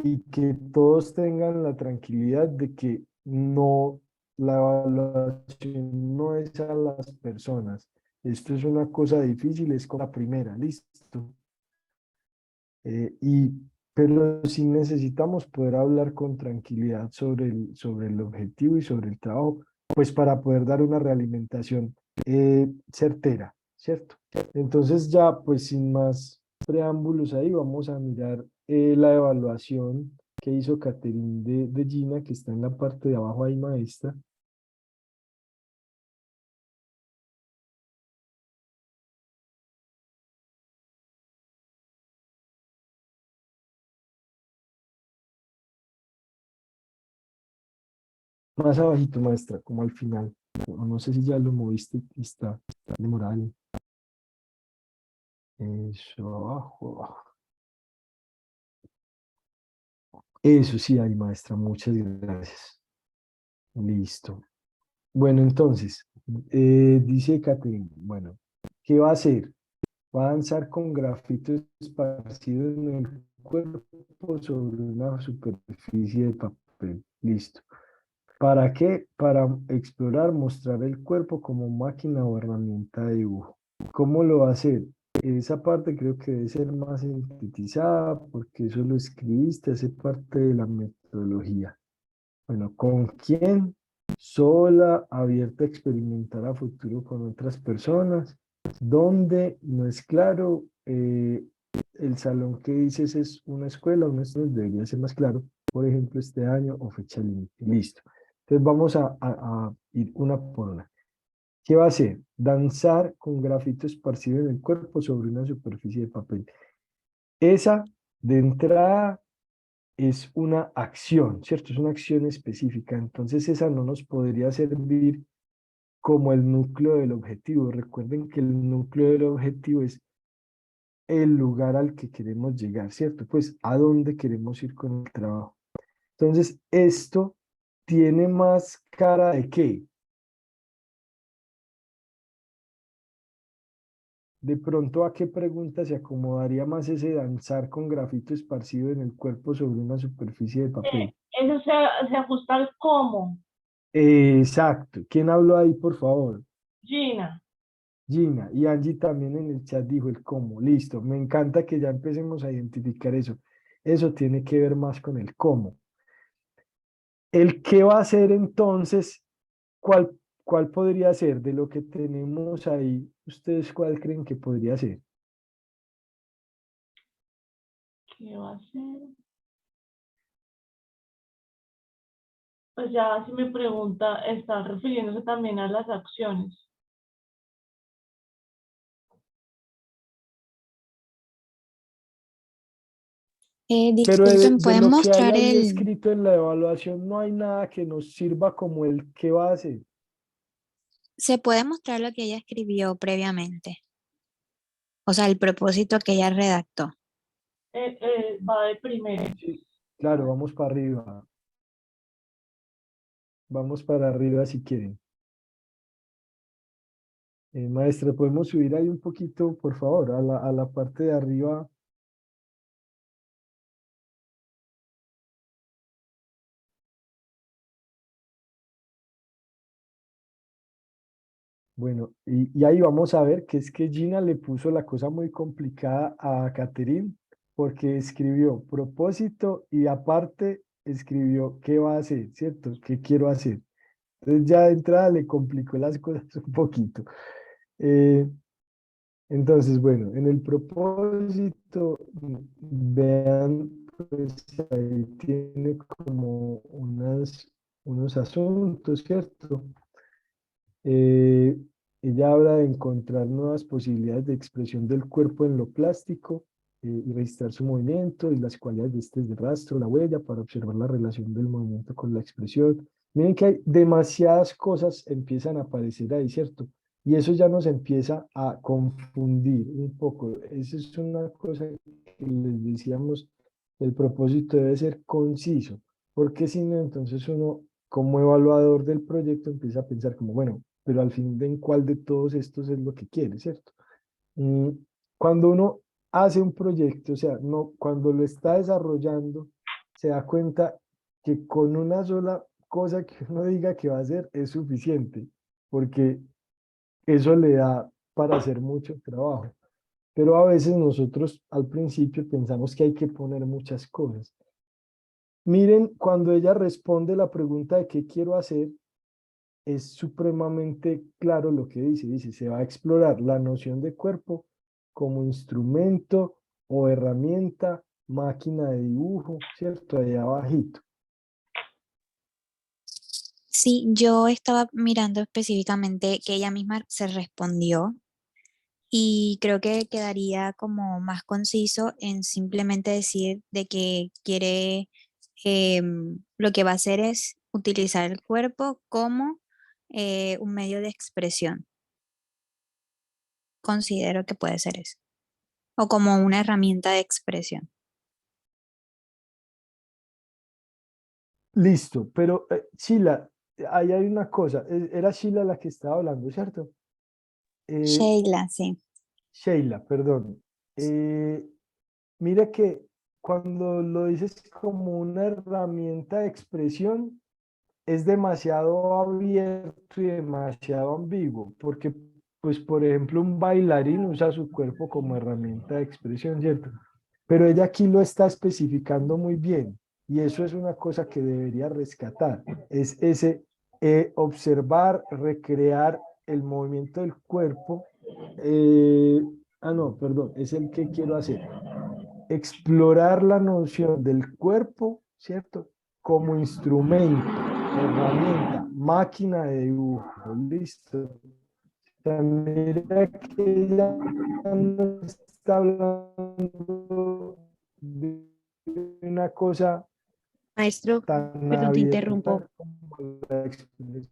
y que todos tengan la tranquilidad de que no, la evaluación no es a las personas. Esto es una cosa difícil, es con la primera, listo. Y, pero sí necesitamos poder hablar con tranquilidad sobre el objetivo y sobre el trabajo, pues para poder dar una realimentación certera, ¿cierto? Entonces ya, pues sin más preámbulos ahí, vamos a mirar la evaluación que hizo Catherine de Gina, que está en la parte de abajo ahí, maestra. Más abajito, maestra, como al final. No sé si ya lo moviste y está demorado. Eso, abajo, abajo. Eso sí, ahí, maestra, muchas gracias. Listo. Bueno, entonces, dice Catherine, bueno, ¿qué va a hacer? Va a avanzar con grafitos esparcidos en el cuerpo sobre una superficie de papel. Listo. ¿Para qué? Para explorar, mostrar el cuerpo como máquina o herramienta de dibujo. ¿Cómo lo va a hacer? Esa parte creo que debe ser más sintetizada porque eso lo escribiste, hace parte de la metodología. Bueno, ¿con quién? Sola, abierta a experimentar a futuro con otras personas. ¿Dónde? No es claro. El salón que dices es una escuela, un estudio, debería ser más claro. Por ejemplo, este año o fecha límite. Listo. Entonces vamos a ir una por una. ¿Qué va a hacer? Danzar con grafito esparcido en el cuerpo sobre una superficie de papel. Esa, de entrada, es una acción, ¿cierto? Es una acción específica. Entonces esa no nos podría servir como el núcleo del objetivo. Recuerden que el núcleo del objetivo es el lugar al que queremos llegar, ¿cierto? Pues a dónde queremos ir con el trabajo. Entonces esto tiene más cara de qué. De pronto, ¿a qué pregunta se acomodaría más ese danzar con grafito esparcido en el cuerpo sobre una superficie de papel? Eso se ajusta al cómo, Exacto. ¿Quién habló ahí, por favor? Gina. Gina y Angie también en el chat dijo el cómo. Listo. Me encanta que ya empecemos a identificar eso. Eso tiene que ver más con el cómo. El qué va a hacer entonces, ¿cuál, cuál podría ser de lo que tenemos ahí? ¿Ustedes cuál creen que podría ser? ¿Qué va a hacer? Pues ya si me pregunta, está refiriéndose también a las acciones. Pero de, Disculpen, de ¿pueden lo que hay mostrar ahí el? escrito en la evaluación, no hay nada que nos sirva como el qué va a hacer. ¿Se puede mostrar lo que ella escribió previamente? O sea, el propósito que ella redactó. Va de primero. Sí, claro, vamos para arriba. Vamos para arriba si quieren. Maestra, ¿podemos subir ahí un poquito, por favor, a la parte de arriba? Bueno, y ahí vamos a ver que es que Gina le puso la cosa muy complicada a Catherine porque escribió propósito y aparte escribió qué va a hacer, ¿cierto? ¿Qué quiero hacer? Entonces ya de entrada le complicó las cosas un poquito. Eh, entonces, bueno, en el propósito, vean, pues ahí tiene como unos asuntos, ¿cierto? Eh, Ella habla de encontrar nuevas posibilidades de expresión del cuerpo en lo plástico y registrar su movimiento y las cualidades de este de rastro, la huella, para observar la relación del movimiento con la expresión. Miren que hay demasiadas cosas empiezan a aparecer ahí, ¿cierto? Y eso ya nos empieza a confundir un poco. Esa es una cosa que les decíamos, el propósito debe ser conciso, porque si no, entonces uno como evaluador del proyecto empieza a pensar como, bueno, pero al fin de en cuál de todos estos es lo que quiere, ¿cierto? Mm, Cuando uno hace un proyecto, o sea, no, cuando lo está desarrollando, se da cuenta que con una sola cosa que uno diga que va a hacer es suficiente, porque eso le da para hacer mucho trabajo. Pero a veces nosotros al principio pensamos que hay que poner muchas cosas. Miren, cuando ella responde la pregunta de qué quiero hacer, es supremamente claro lo que dice. Dice, se va a explorar la noción de cuerpo como instrumento o herramienta, máquina de dibujo, ¿cierto? Ahí abajito. Sí, yo estaba mirando específicamente que ella misma se respondió y creo que quedaría como más conciso en simplemente decir de que quiere, lo que va a hacer es utilizar el cuerpo como un medio de expresión. Considero que puede ser eso. O como una herramienta de expresión. Listo, pero Sheila, ahí hay una cosa. Era Sheila la que estaba hablando, ¿cierto? Eh, Sheila, sí. Sheila, perdón. Eh, Mira que cuando lo dices como una herramienta de expresión, es demasiado abierto y demasiado ambiguo, porque, pues, por ejemplo, un bailarín usa su cuerpo como herramienta de expresión, ¿cierto? Pero ella aquí lo está especificando muy bien, y eso es una cosa que debería rescatar, es ese observar, recrear el movimiento del cuerpo. No, perdón, es el que quiero hacer explorar la noción del cuerpo, ¿cierto? Como instrumento, herramienta, máquina de dibujo, listo. O sea, mira que ya no está hablando de una cosa Maestro, tan perdón, te abierta interrumpo. como la expresión,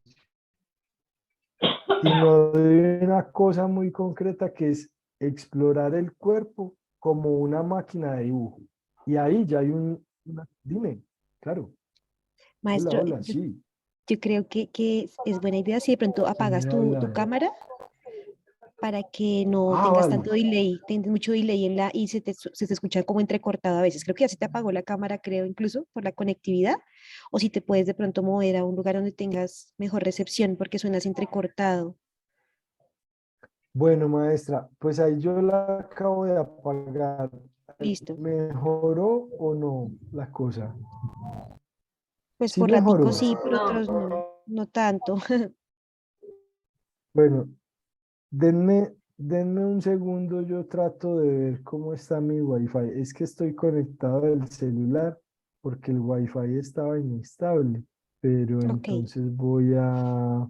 sino de una cosa muy concreta que es explorar el cuerpo como una máquina de dibujo. Y ahí ya hay dime, claro, hola, Maestro, hola, sí, yo creo que es buena idea si de pronto ¿quién apagas me tu habla? cámara para que no Ah, tengas vale. tanto delay, tienes mucho delay y se te escucha como entrecortado a veces. Creo que ya se te apagó la cámara, creo, incluso por la conectividad, o si te puedes de pronto mover a un lugar donde tengas mejor recepción porque suenas entrecortado. Bueno, maestra, pues ahí yo la acabo de apagar. Listo. ¿Mejoró o no la cosa? Pues Sí por ratico mejoró. sí, por No. otros no, no tanto. Bueno, denme un segundo, yo trato de ver cómo está mi wifi. Es que estoy conectado del celular porque el wifi estaba inestable. pero Ok, entonces voy a,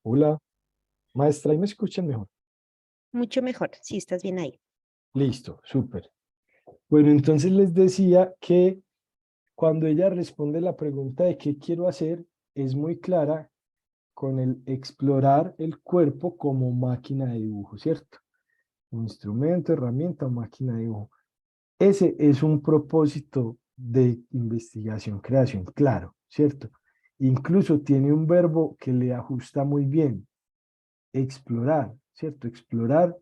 hola, maestra, ¿ahí me escuchan mejor? mucho mejor, si estás bien ahí. Listo, súper. Bueno, entonces les decía que cuando ella responde la pregunta de qué quiero hacer, es muy clara con el explorar el cuerpo como máquina de dibujo, ¿cierto? Un instrumento, herramienta o máquina de dibujo. Ese es un propósito de investigación, creación, claro, ¿cierto? Incluso tiene un verbo que le ajusta muy bien, explorar, ¿cierto? Explorar,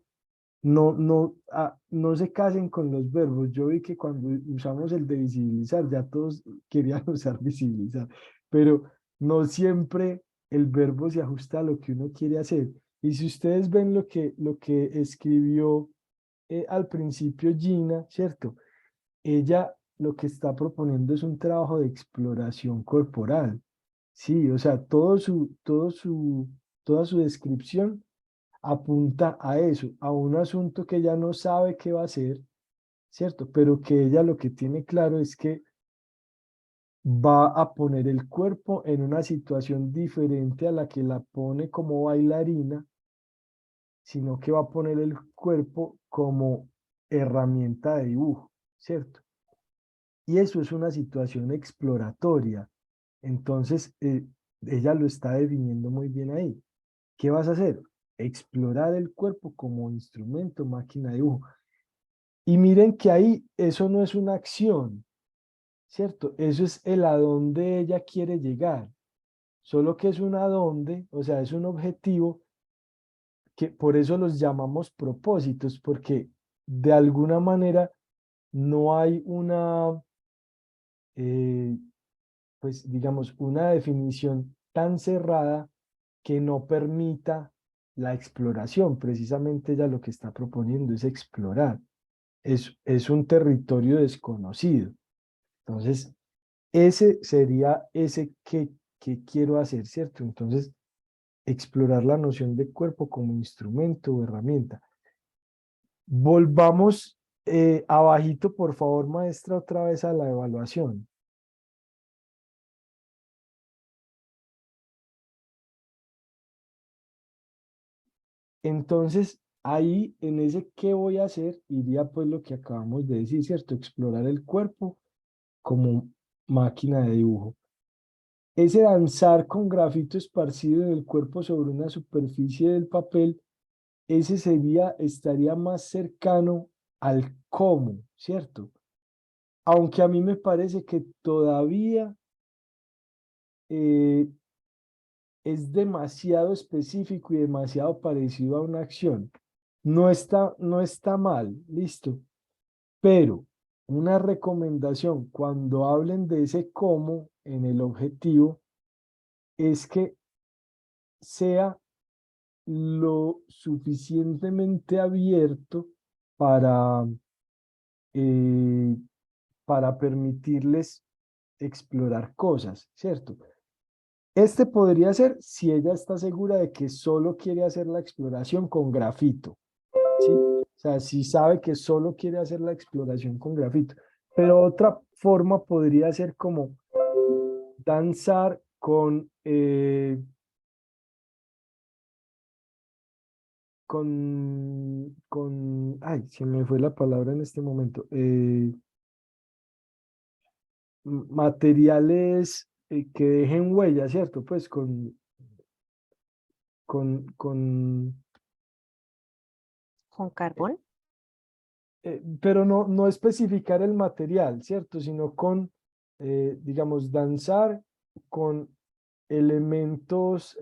no se casen con los verbos. Yo vi que cuando usamos el de visibilizar, ya todos querían usar visibilizar, pero no siempre el verbo se ajusta a lo que uno quiere hacer. Y si ustedes ven lo que escribió al principio Gina, ¿cierto? Ella lo que está proponiendo es un trabajo de exploración corporal. Sí, o sea, toda su descripción apunta a eso, a un asunto que ella no sabe qué va a hacer, ¿cierto? Pero que ella lo que tiene claro es que va a poner el cuerpo en una situación diferente a la que la pone como bailarina, sino que va a poner el cuerpo como herramienta de dibujo, ¿cierto? Y eso es una situación exploratoria. Entonces, ella lo está definiendo muy bien ahí. ¿Qué vas a hacer? Explorar el cuerpo como instrumento, máquina de dibujo. Y miren que ahí eso no es una acción, ¿cierto? Eso es el a dónde ella quiere llegar. Solo que es un a dónde, o sea, es un objetivo que por eso los llamamos propósitos, porque de alguna manera no hay eh, pues digamos, una definición tan cerrada que no permita la exploración. Precisamente ella lo que está proponiendo es explorar. Es un territorio desconocido. Entonces, ese sería ese que quiero hacer, ¿cierto? Entonces, explorar la noción de cuerpo como instrumento o herramienta. Volvamos abajito, por favor, maestra, otra vez a la evaluación. Entonces, ahí en ese qué voy a hacer, iría pues lo que acabamos de decir, ¿cierto? Explorar el cuerpo como máquina de dibujo. Ese danzar con grafito esparcido en el cuerpo sobre una superficie del papel, ese estaría más cercano al cómo, ¿cierto? Aunque a mí me parece que todavía eh, es demasiado específico y demasiado parecido a una acción. No está mal, listo. Pero una recomendación cuando hablen de ese cómo en el objetivo es que sea lo suficientemente abierto para, eh, para permitirles explorar cosas, ¿cierto? Este podría ser si ella está segura de que solo quiere hacer la exploración con grafito, ¿sí? O sea, si sabe que solo quiere hacer la exploración con grafito. Pero otra forma podría ser como danzar ay, se me fue la palabra en este momento, materiales que dejen huella, ¿cierto? Pues con ¿Con carbón? pero no especificar el material, ¿cierto? Sino digamos, danzar con elementos,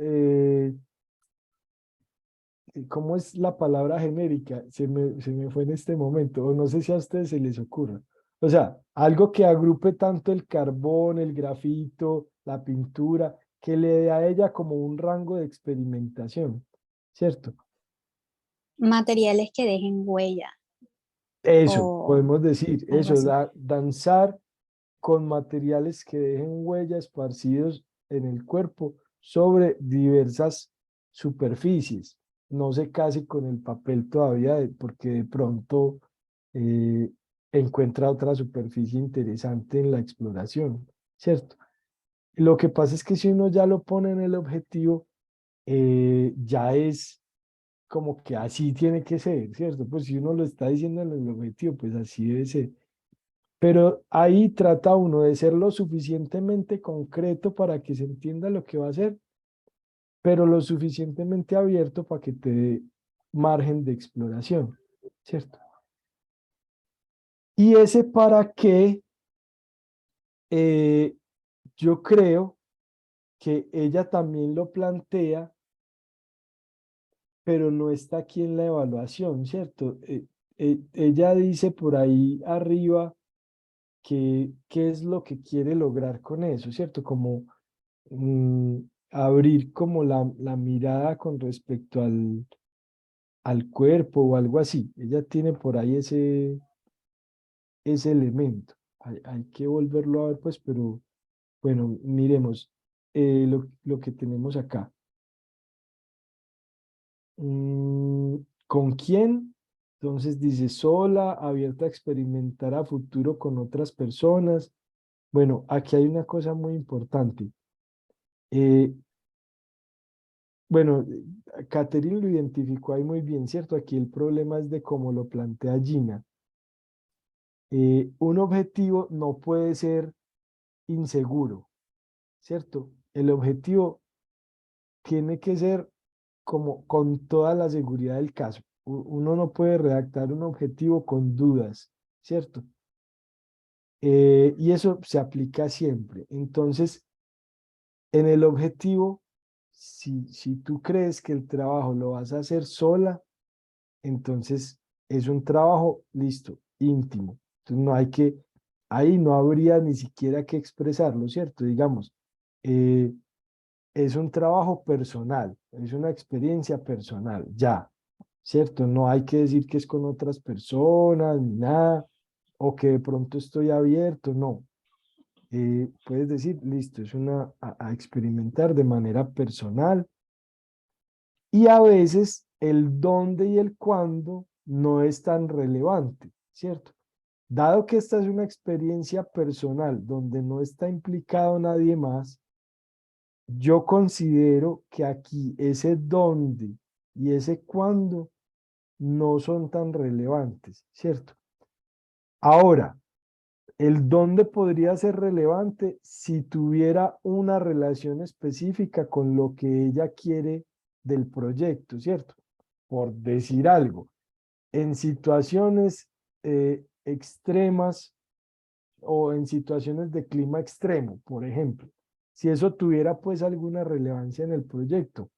¿cómo es la palabra genérica? Se me fue en este momento, o no sé si a ustedes se les ocurra. O sea, algo que agrupe tanto el carbón, el grafito, la pintura, que le dé a ella como un rango de experimentación, ¿cierto? Materiales que dejen huella Eso, o podemos decir, algo eso, así. danzar con materiales que dejen huellas esparcidos en el cuerpo sobre diversas superficies. No se case con el papel todavía porque de pronto eh, encuentra otra superficie interesante en la exploración, ¿cierto? Lo que pasa es que si uno ya lo pone en el objetivo, ya es como que así tiene que ser, ¿cierto? Pues si uno lo está diciendo en el objetivo, pues así debe ser. Pero ahí trata uno de ser lo suficientemente concreto para que se entienda lo que va a hacer, pero lo suficientemente abierto para que te dé margen de exploración, ¿cierto? Y ese para qué, eh, yo creo que ella también lo plantea, pero no está aquí en la evaluación, ¿cierto? Ella dice por ahí arriba que qué es lo que quiere lograr con eso, ¿cierto? Como abrir como la mirada con respecto al cuerpo o algo así. Ella tiene por ahí ese elemento. Hay que volverlo a ver, pues, pero bueno, miremos lo que tenemos acá. ¿Con quién? Entonces dice sola, abierta a experimentar a futuro con otras personas. Bueno, aquí hay una cosa muy importante. Eh, Bueno, Catherine lo identificó ahí muy bien, ¿cierto? Aquí el problema es de cómo lo plantea Gina. Un objetivo no puede ser inseguro, ¿cierto? El objetivo tiene que ser como con toda la seguridad del caso. Uno no puede redactar un objetivo con dudas, ¿cierto? Y eso se aplica siempre. Entonces, en el objetivo, si tú crees que el trabajo lo vas a hacer sola, entonces es un trabajo, listo, íntimo. Entonces no hay que, ahí no habría ni siquiera que expresarlo, ¿cierto? Digamos, eh, es un trabajo personal, es una experiencia personal, ya, ¿cierto? No hay que decir que es con otras personas ni nada, o que de pronto estoy abierto, no. Puedes decir, listo, es a experimentar de manera personal. Y a veces el dónde y el cuándo no es tan relevante, ¿cierto? Dado que esta es una experiencia personal donde no está implicado nadie más, yo considero que aquí ese dónde y ese cuándo no son tan relevantes, ¿cierto? Ahora, el dónde podría ser relevante si tuviera una relación específica con lo que ella quiere del proyecto, ¿cierto? Por decir algo, en situaciones extremas o en situaciones de clima extremo, por ejemplo, si eso tuviera pues alguna relevancia en el proyecto,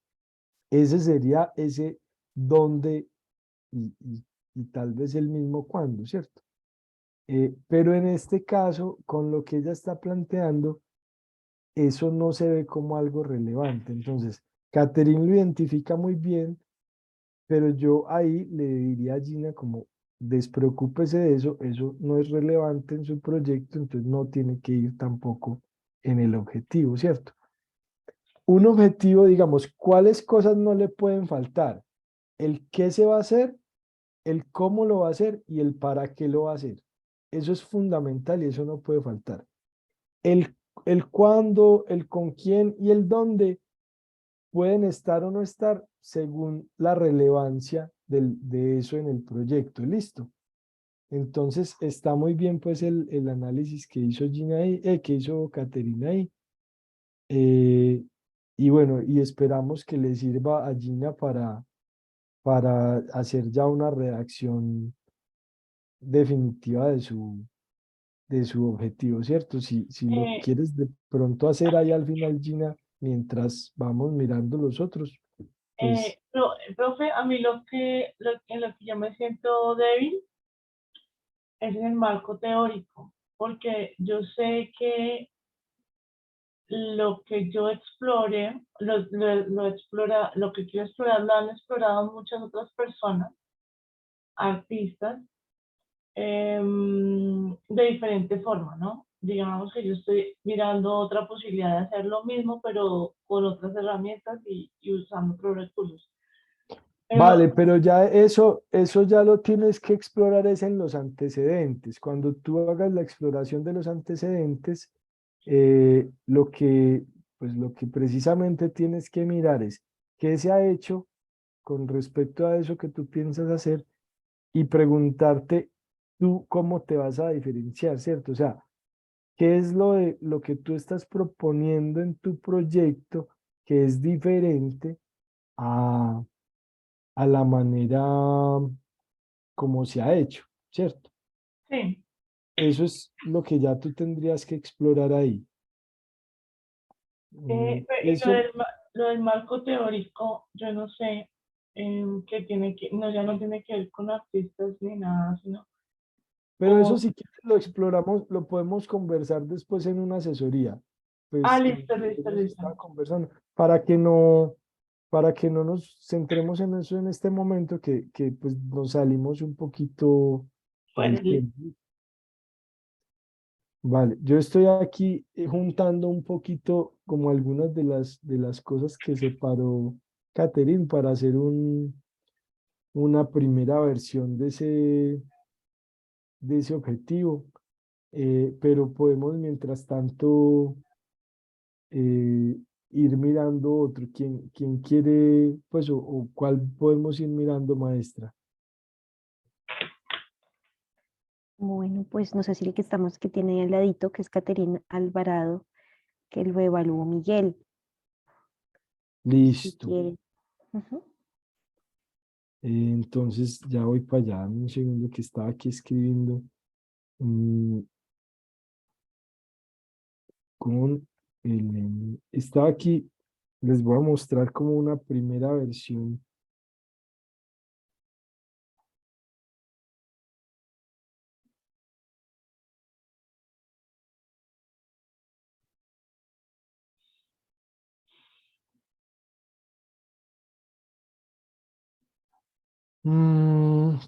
ese sería ese dónde y tal vez el mismo cuándo, ¿cierto? Pero en este caso, con lo que ella está planteando, eso no se ve como algo relevante. Entonces, Catherine lo identifica muy bien, pero yo ahí le diría a Gina como, despreocúpese de eso no es relevante en su proyecto, entonces no tiene que ir tampoco en el objetivo, ¿cierto? Un objetivo, digamos, ¿cuáles cosas no le pueden faltar? El qué se va a hacer, el cómo lo va a hacer y el para qué lo va a hacer. Eso es fundamental y eso no puede faltar. El, el cuándo, el con quién y el dónde pueden estar o no estar según la relevancia de eso en el proyecto. Listo. Entonces está muy bien pues el análisis que hizo Gina ahí, que hizo Caterina ahí. Eh, y bueno, y esperamos que le sirva a Gina para hacer ya una redacción definitiva de su objetivo, ¿cierto? Si lo Eh, quieres de pronto hacer ahí al final, Gina, mientras vamos mirando los otros, pues profe, a mí en lo que yo me siento débil es en el marco teórico, porque yo sé que lo que yo explore, lo que quiero explorar lo han explorado muchas otras personas, artistas, de diferente forma, ¿no? Digamos que yo estoy mirando otra posibilidad de hacer lo mismo, pero con otras herramientas y usando otros recursos. Vale, Pero pero ya eso ya lo tienes que explorar es en los antecedentes. Cuando tú hagas la exploración de los antecedentes, pues lo que precisamente tienes que mirar es qué se ha hecho con respecto a eso que tú piensas hacer y preguntarte tú cómo te vas a diferenciar, ¿cierto? O sea, ¿qué es lo que tú estás proponiendo en tu proyecto que es diferente a la manera como se ha hecho, ¿cierto? sí, Eso es lo que ya tú tendrías que explorar ahí. y Eso, lo del marco teórico, yo no sé, que tiene que, no, ya no tiene que ver con artistas ni nada, sino, pero eso o, si quieres lo exploramos, lo podemos conversar después en una asesoría. Pues listo, listo, hemos listo. estado conversando para que no nos centremos en eso en este momento, que pues nos salimos un poquito Bueno, del tema. Vale, yo estoy aquí juntando un poquito como algunas de las cosas que separó Catherine para hacer una primera versión de ese objetivo. Pero podemos mientras tanto eh, ir mirando otro. ¿Quién quiere, pues, o cuál podemos ir mirando, maestra? Bueno, pues no sé si el que estamos, que tiene ahí al ladito, que es Caterina Alvarado, que lo evaluó Miguel, si Listo. quiere. Ujú. Entonces ya voy para allá. Dame un segundo que estaba aquí escribiendo. mm, con estaba aquí, les voy a mostrar como una primera versión. Mm,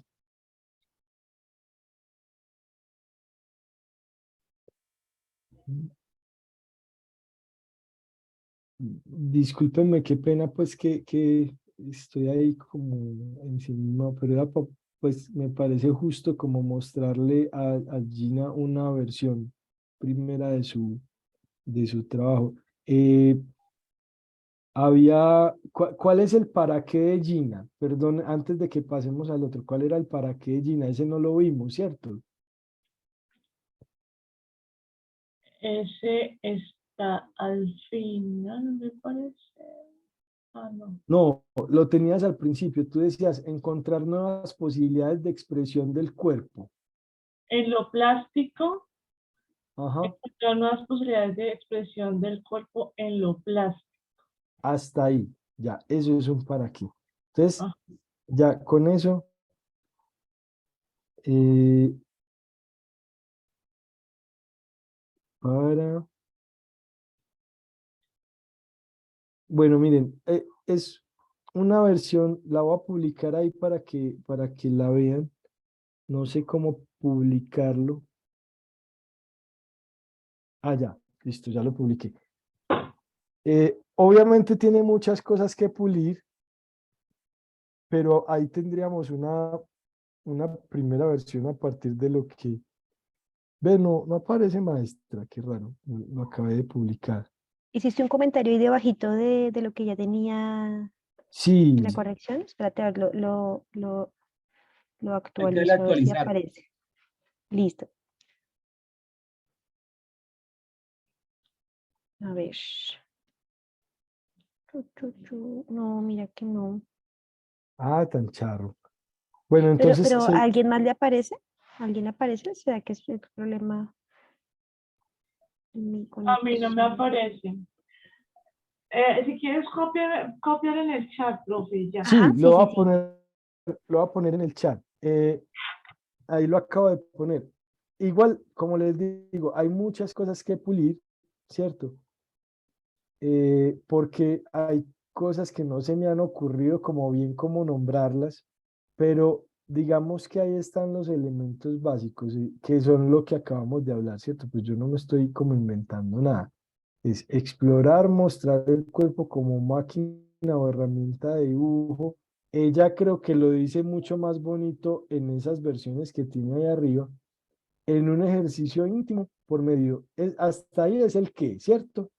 discúlpenme, qué pena pues que estoy ahí como encima, pero pues me parece justo como mostrarle a Gina una versión primera de su trabajo. Eh, ¿cuál es el para qué de Gina? Perdón, antes de que pasemos al otro, ¿cuál era el para qué de Gina? Ese no lo vimos, ¿cierto? ese está al final, me parece. Ah, no. No, lo tenías al principio. Tú decías encontrar nuevas posibilidades de expresión del cuerpo. En lo plástico, Ajá, encontrar nuevas posibilidades de expresión del cuerpo en lo plástico. hasta ahí. Ya, eso es un para qué. Entonces, Ah, ya con eso, eh, para... Bueno, miren, es una versión, la voy a publicar ahí para que la vean. No sé cómo publicarlo. Ah, ya, listo, ya lo publiqué. Obviamente tiene muchas cosas que pulir, pero ahí tendríamos una primera versión a partir de lo que... Ve, no aparece maestra, qué raro, lo acabé de publicar. Hiciste un comentario ahí debajito de lo que ya tenía Sí, la corrección. Espérate, a ver, lo Hay que darle a actualizo, a ver si actualizar. aparece. Listo. A ver. No, mira que no. tan charro. Bueno, entonces, Pero ¿a alguien más le aparece? ¿A alguien le aparece? ¿Será que es el problema en mi a mí no me conexión? aparece. Si quieres, copiar en el chat, profe, ya. sí, Ajá, sí, sí, sí. lo voy a poner en el chat. Ahí lo acabo de poner. Igual, como les digo, hay muchas cosas que pulir, ¿cierto? porque hay cosas que no se me han ocurrido como bien cómo nombrarlas, pero digamos que ahí están los elementos básicos, que son lo que acabamos de hablar, ¿cierto? Pues yo no me estoy como inventando nada. Es explorar, mostrar el cuerpo como máquina o herramienta de dibujo. Ella creo que lo dice mucho más bonito en esas versiones que tiene ahí arriba, en un ejercicio íntimo por medio, hasta ahí es el qué, ¿cierto?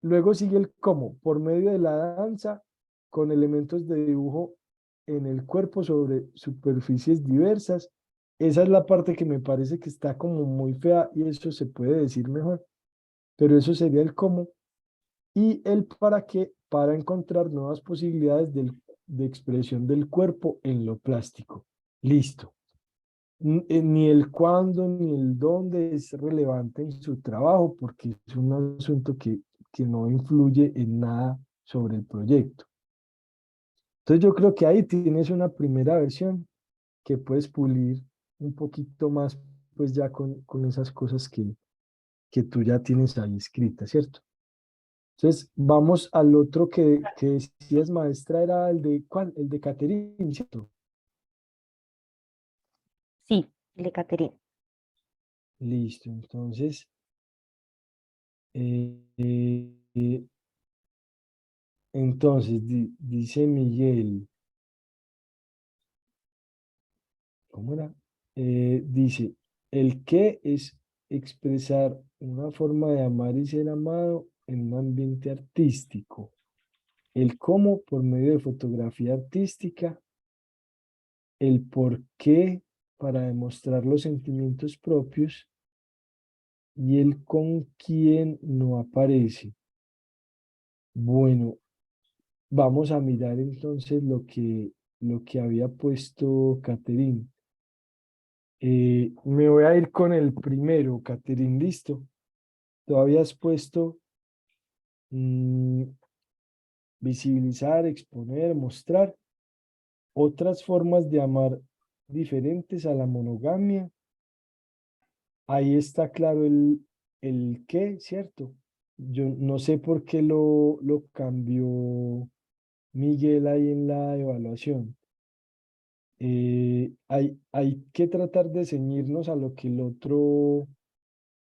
Luego sigue el cómo, por medio de la danza, con elementos de dibujo en el cuerpo sobre superficies diversas. Esa es la parte que me parece que está como muy fea y eso se puede decir mejor, pero eso sería el cómo. Y el para qué, para encontrar nuevas posibilidades de expresión del cuerpo en lo plástico. Listo. Ni el cuándo ni el dónde es relevante en su trabajo porque es un asunto que no influye en nada sobre el proyecto. Entonces yo creo que ahí tienes una primera versión que puedes pulir un poquito más pues ya con esas cosas que tú ya tienes ahí escritas, ¿cierto? Entonces vamos al otro que decías, maestra, era el de, ¿cuál? El de Caterine, ¿cierto? Sí, el de Caterina. Listo, entonces, eh, eh, entonces dice Miguel, ¿cómo era? Dice, el qué es expresar una forma de amar y ser amado en un ambiente artístico. El cómo por medio de fotografía artística, el por qué para demostrar los sentimientos propios y el con quién no aparece. Bueno, vamos a mirar entonces lo que había puesto Catherine. Me voy a ir con el primero, Catherine, listo. Tú habías puesto mm, visibilizar, exponer, mostrar otras formas de amar diferentes a la monogamia. Ahí está claro el qué, ¿cierto? Yo no sé por qué lo cambió Miguel ahí en la evaluación. Hay que tratar de ceñirnos a lo que el otro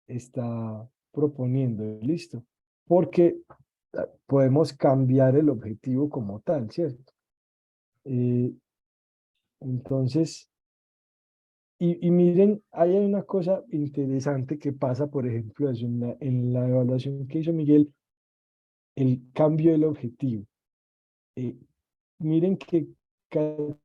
está proponiendo, ¿listo? Porque podemos cambiar el objetivo como tal, ¿cierto? Eh, entonces, y miren, ahí hay una cosa interesante que pasa, por ejemplo, eso en la evaluación que hizo Miguel, el cambio del objetivo. Eh, miren Ca-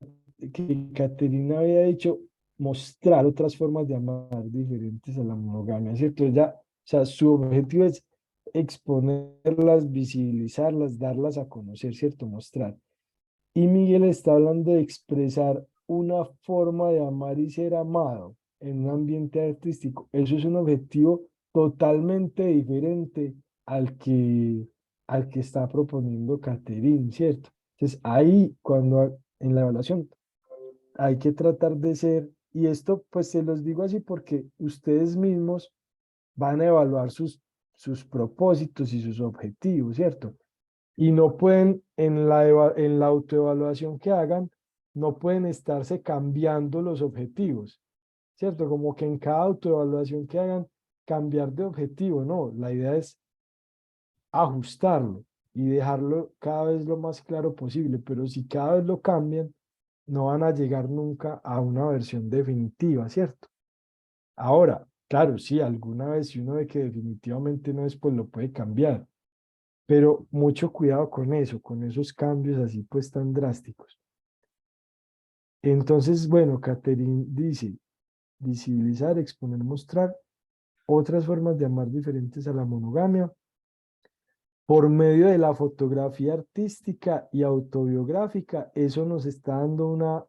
que Caterina había dicho mostrar otras formas de amar diferentes a la monogamia, ¿cierto? Ella, o sea, su objetivo es exponerlas, visibilizarlas, darlas a conocer, ¿cierto? Mostrar. Y Miguel está hablando de expresar una forma de amar y ser amado en un ambiente artístico. Eso es un objetivo totalmente diferente al que está proponiendo Caterine, ¿cierto? Entonces, ahí, en la evaluación, hay que tratar de ser, y esto pues se los digo así porque ustedes mismos van a evaluar sus propósitos y sus objetivos, ¿cierto? Y no pueden, en la autoevaluación que hagan, no pueden estarse cambiando los objetivos, ¿cierto? Como que en cada autoevaluación que hagan, cambiar de objetivo, no, la idea es ajustarlo y dejarlo cada vez lo más claro posible, pero si cada vez lo cambian, no van a llegar nunca a una versión definitiva, ¿cierto? Ahora, claro, sí, alguna vez si uno ve que definitivamente no es, pues lo puede cambiar, pero mucho cuidado con eso, con esos cambios así pues tan drásticos. Entonces, bueno, Catherine dice, visibilizar, exponer, mostrar otras formas de amar diferentes a la monogamia por medio de la fotografía artística y autobiográfica. Eso nos está dando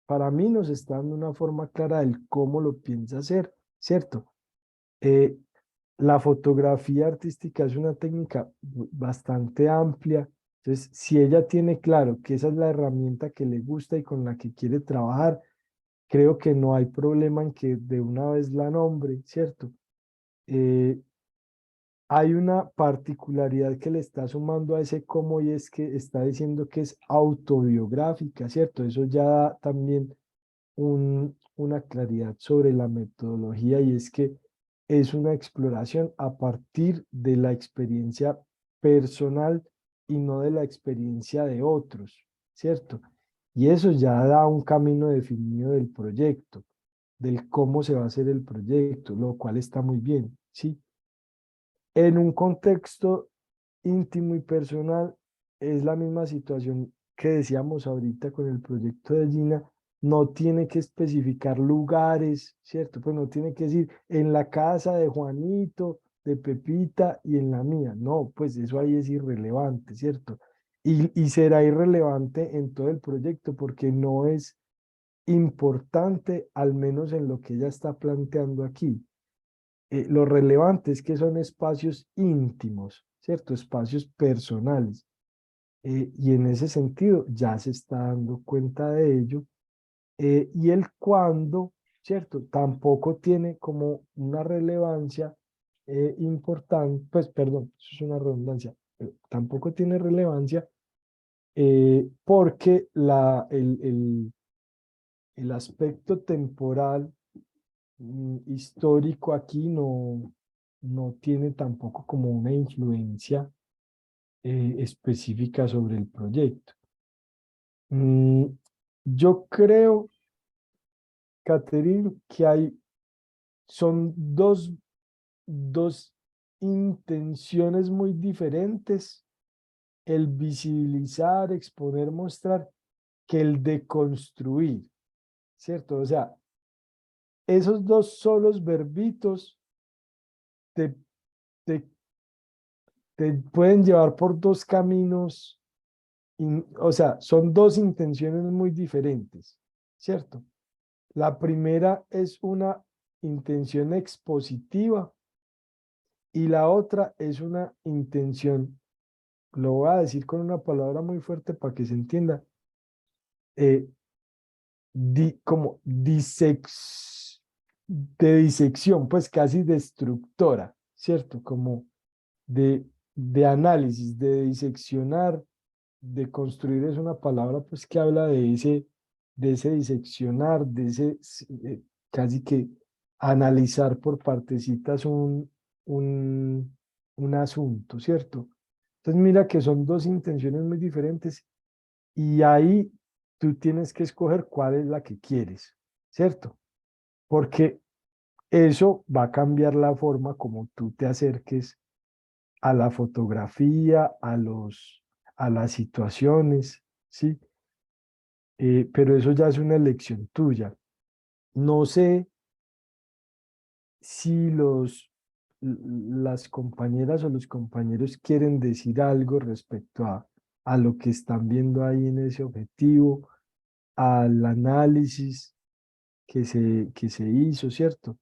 para mí nos está dando una forma clara del cómo lo piensa hacer, ¿cierto? Eh, la fotografía artística es una técnica bastante amplia. Entonces, si ella tiene claro que esa es la herramienta que le gusta y con la que quiere trabajar, creo que no hay problema en que de una vez la nombre, ¿cierto? Eh, hay una particularidad que le está sumando a ese cómo y es que está diciendo que es autobiográfica, ¿cierto? Eso ya da también una claridad sobre la metodología y es que es una exploración a partir de la experiencia personal y no de la experiencia de otros, ¿cierto? Y eso ya da un camino definido del proyecto, del cómo se va a hacer el proyecto, lo cual está muy bien, ¿sí? En un contexto íntimo y personal, es la misma situación que decíamos ahorita con el proyecto de Gina, no tiene que especificar lugares, ¿cierto? Pues no tiene que decir en la casa de Juanito, de Pepita y en la mía. No, pues eso ahí es irrelevante, ¿cierto? Y será irrelevante en todo el proyecto porque no es importante, al menos en lo que ella está planteando aquí. Lo relevante es que son espacios íntimos, ¿cierto? Espacios personales. Y en ese sentido ya se está dando cuenta de ello. Y el cuándo, ¿cierto? Tampoco tiene como una relevancia importante, pues perdón, eso es una redundancia, tampoco tiene relevancia porque el aspecto temporal histórico aquí no tiene tampoco como una influencia específica sobre el proyecto. Mm, yo creo, Catherine, que son dos intenciones muy diferentes, el visibilizar, exponer, mostrar, que el de construir, ¿cierto? O sea, esos dos solos verbitos te, te, te pueden llevar por dos caminos, o sea, son dos intenciones muy diferentes, ¿cierto? La primera es una intención expositiva y la otra es una intención, lo voy a decir con una palabra muy fuerte para que se entienda, eh, como de disección, pues casi destructora, ¿cierto? Como de análisis, de diseccionar, de construir es una palabra pues que habla de ese diseccionar, de ese casi que analizar por partecitas un asunto, ¿cierto? Entonces mira que son dos intenciones muy diferentes y ahí tú tienes que escoger cuál es la que quieres, ¿cierto? Porque eso va a cambiar la forma como tú te acerques a la fotografía, a las situaciones, ¿sí? Pero eso ya es una elección tuya. No sé si las compañeras o los compañeros quieren decir algo respecto a lo que están viendo ahí en ese objetivo, al análisis que se hizo, ¿cierto?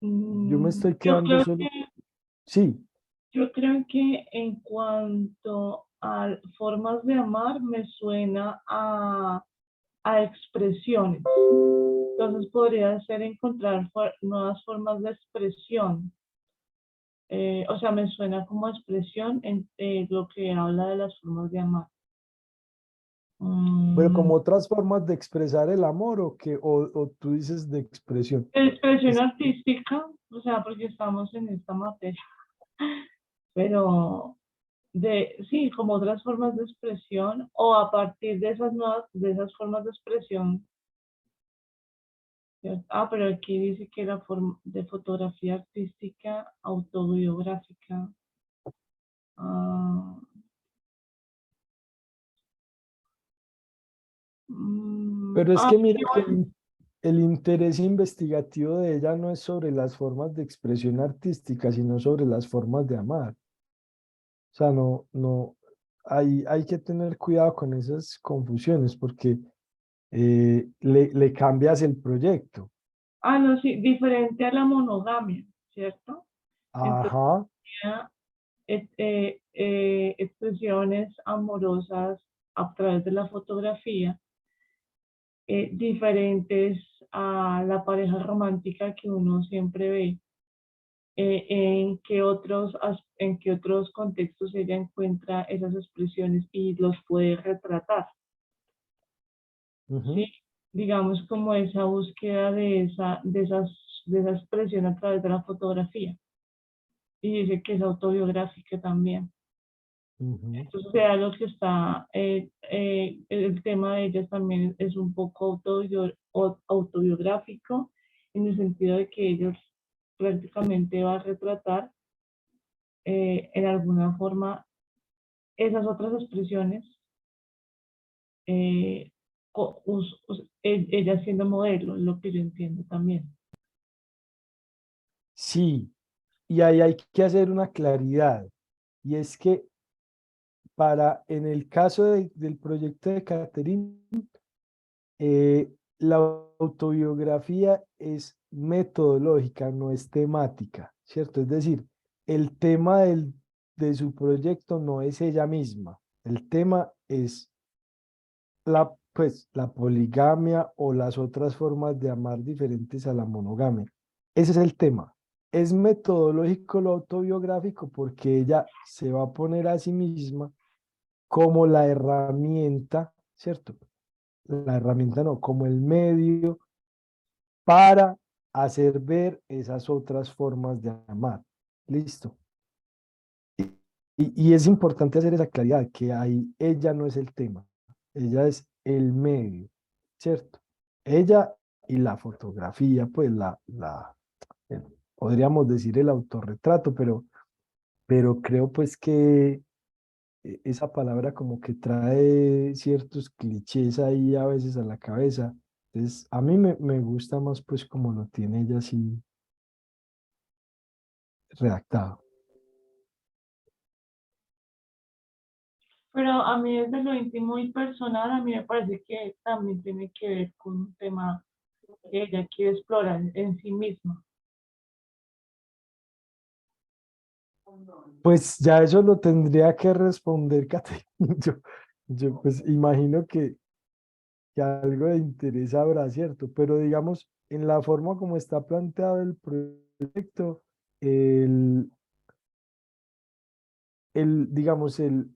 Mm, Yo me estoy Yo quedando creo solo. que, Sí, yo creo que en cuanto a formas de amar, me suena a expresiones. Entonces podría ser encontrar nuevas formas de expresión. O sea, me suena como expresión en lo que habla de las formas de amar. pero Mm, como otras formas de expresar el amor o tú dices de expresión. expresión Es- artística, o sea, porque estamos en esta materia, pero sí, como otras formas de expresión o a partir de de esas formas de expresión. ¿Cierto? Ah, pero aquí dice que la forma de fotografía artística autobiográfica. Ah, Pero es que mira sí, que bueno, el interés investigativo de ella no es sobre las formas de expresión artística, sino sobre las formas de amar. O sea, hay que tener cuidado con esas confusiones porque le cambias el proyecto. no, sí, diferente a la monogamia, ¿cierto? Entonces, Ajá, expresiones amorosas a través de la fotografía, diferentes a la pareja romántica que uno siempre ve. En qué otros contextos ella encuentra esas expresiones y los puede retratar. Ujú. ¿Sí? Digamos como esa búsqueda de esa expresión a través de la fotografía. Y dice que es autobiográfica también. Ujú. Entonces, sea lo que está, el tema de ellas también es un poco autobiográfico, en el sentido de que ellos prácticamente va a retratar en alguna forma esas otras expresiones, ella siendo modelo, es lo que yo entiendo también. Sí, y ahí hay que hacer una claridad, y es que en el caso del proyecto de Catherine, la autobiografía es metodológica, no es temática, ¿cierto? Es decir, el tema de su proyecto no es ella misma, el tema es la poligamia o las otras formas de amar diferentes a la monogamia. Ese es el tema. Es metodológico lo autobiográfico porque ella se va a poner a sí misma como la herramienta, ¿cierto? La herramienta no, como el medio para hacer ver esas otras formas de amar. Listo. Y es importante hacer esa claridad, que ahí ella no es el tema, ella es el medio, ¿cierto? Ella y la fotografía, pues el- podríamos decir el autorretrato, pero creo pues que esa palabra como que trae ciertos clichés ahí a veces a la cabeza. Entonces, a mí me gusta más pues como lo tiene ella así redactado. Pero a mí desde lo íntimo y personal, a mí me parece que también tiene que ver con un tema que ella quiere explorar en sí misma. Pues ya eso lo tendría que responder, Catherine. Yo pues imagino que algo de interés habrá, ¿cierto? Pero digamos, en la forma como está planteado el proyecto, el, digamos, el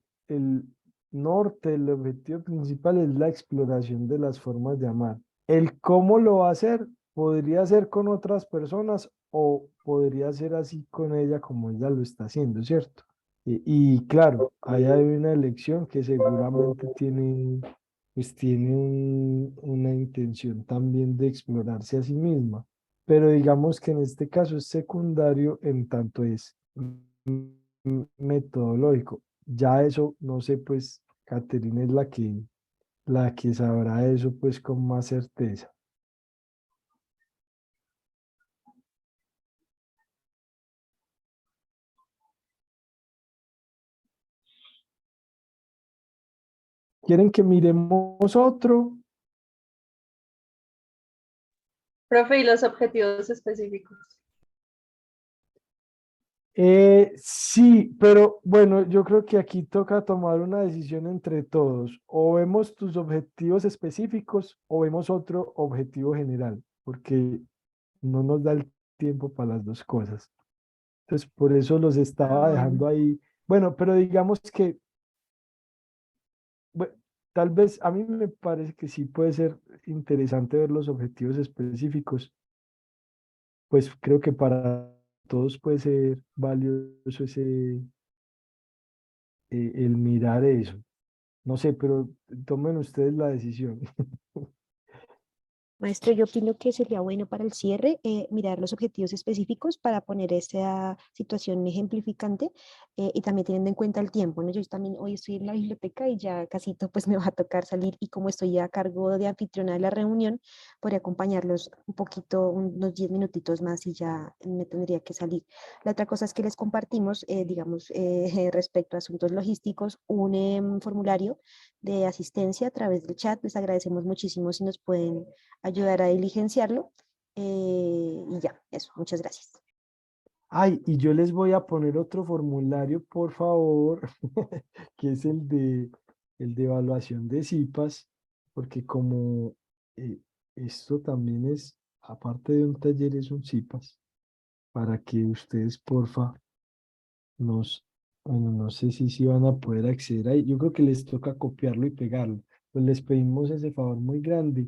norte, el objetivo principal es la exploración de las formas de amar. El cómo lo va a hacer, podría ser con otras personas o podría ser así con ella como ella lo está haciendo, ¿cierto? Y claro, ahí hay una elección que seguramente tiene, pues tiene una intención también de explorarse a sí misma, pero digamos que en este caso es secundario en tanto es metodológico. Ya eso, no sé, pues Caterina es la que sabrá eso pues con más certeza. ¿Quieren que miremos otro? Profe, ¿y los objetivos específicos? Sí, pero bueno, yo creo que aquí toca tomar una decisión entre todos. O vemos tus objetivos específicos o vemos otro objetivo general, porque no nos da el tiempo para las dos cosas. Entonces, por eso los Ah, estaba bueno. dejando ahí. Bueno, pero digamos que tal vez a mí me parece que sí puede ser interesante ver los objetivos específicos, pues creo que para todos puede ser valioso el mirar eso. No sé, pero tomen ustedes la decisión. Maestro, yo opino que sería bueno para el cierre mirar los objetivos específicos para poner esa situación ejemplificante y también teniendo en cuenta el tiempo, ¿no? Yo también hoy estoy en la biblioteca y ya casito pues me va a tocar salir y como estoy a cargo de anfitriona de la reunión, podría acompañarlos un poquito, unos 10 minutitos más y ya me tendría que salir. La otra cosa es que les compartimos, digamos, respecto a asuntos logísticos, un formulario de asistencia a través del chat. Les agradecemos muchísimo si nos pueden ayudar a diligenciarlo. Y ya, eso, muchas gracias. Ay, y yo les voy a poner otro formulario, por favor, que es el de evaluación de CIPAS, porque como eh, esto también es, aparte de un taller, es un CIPAS, para que ustedes, porfa, nos, bueno, no sé si van a poder acceder ahí. Yo creo que les toca copiarlo y pegarlo. Pues les pedimos ese favor muy grande,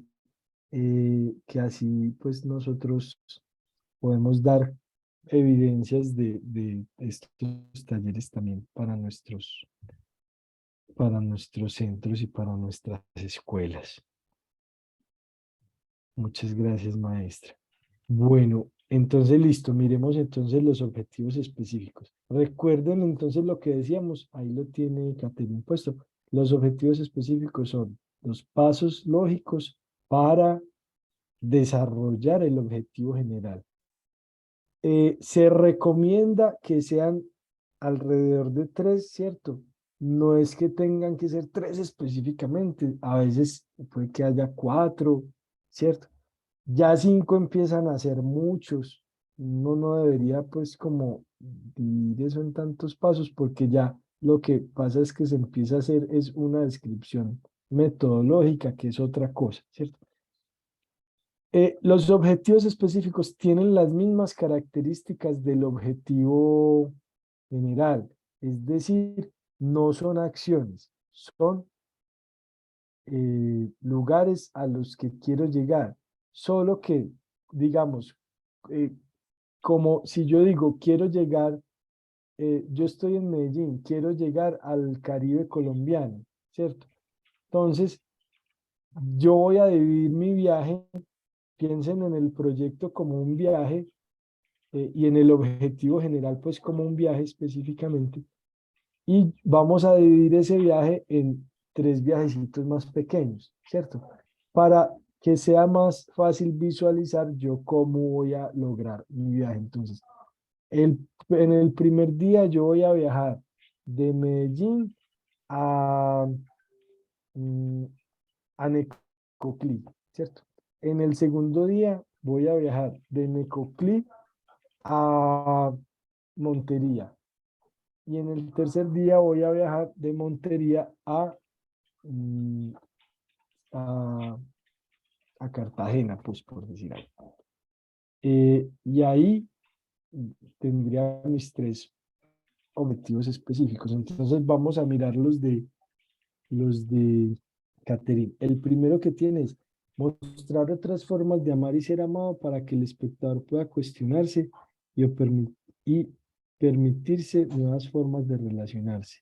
que así pues nosotros podemos dar evidencias de estos talleres también para nuestros centros y para nuestras escuelas. Muchas gracias, maestra. Bueno, entonces listo, miremos entonces los objetivos específicos. Recuerden entonces lo que decíamos, ahí lo tiene Caterina puesto. Los objetivos específicos son los pasos lógicos para desarrollar el objetivo general. Se recomienda que sean alrededor de 3, ¿cierto? No es que tengan que ser 3 específicamente, a veces puede que haya 4, ¿cierto? Ya 5 empiezan a ser muchos. Uno no debería pues como dividir eso en tantos pasos porque ya lo que pasa es que se empieza a hacer es una descripción metodológica, que es otra cosa, ¿cierto? Los objetivos específicos tienen las mismas características del objetivo general, es decir, no son acciones, son lugares a los que quiero llegar, solo que, digamos, eh, como si yo digo, quiero llegar, yo estoy en Medellín, quiero llegar al Caribe colombiano, ¿cierto? Entonces, yo voy a dividir mi viaje. Piensen en el proyecto como un viaje y en el objetivo general pues como un viaje específicamente. Y vamos a dividir ese viaje en 3 viajecitos más pequeños, ¿cierto? Para que sea más fácil visualizar yo cómo voy a lograr mi viaje. Entonces, en el primer día yo voy a viajar de Medellín a, mm, a Necoclí, ¿cierto? En el segundo día voy a viajar de Necoclí a Montería. Y en el tercer día voy a viajar de Montería mm, a, a Cartagena, pues por decir algo. Y ahí tendría mis 3 objetivos específicos. Entonces vamos a mirar los de Catherine. El primero que tiene es mostrar otras formas de amar y ser amado para que el espectador pueda cuestionarse y permitirse nuevas formas de relacionarse.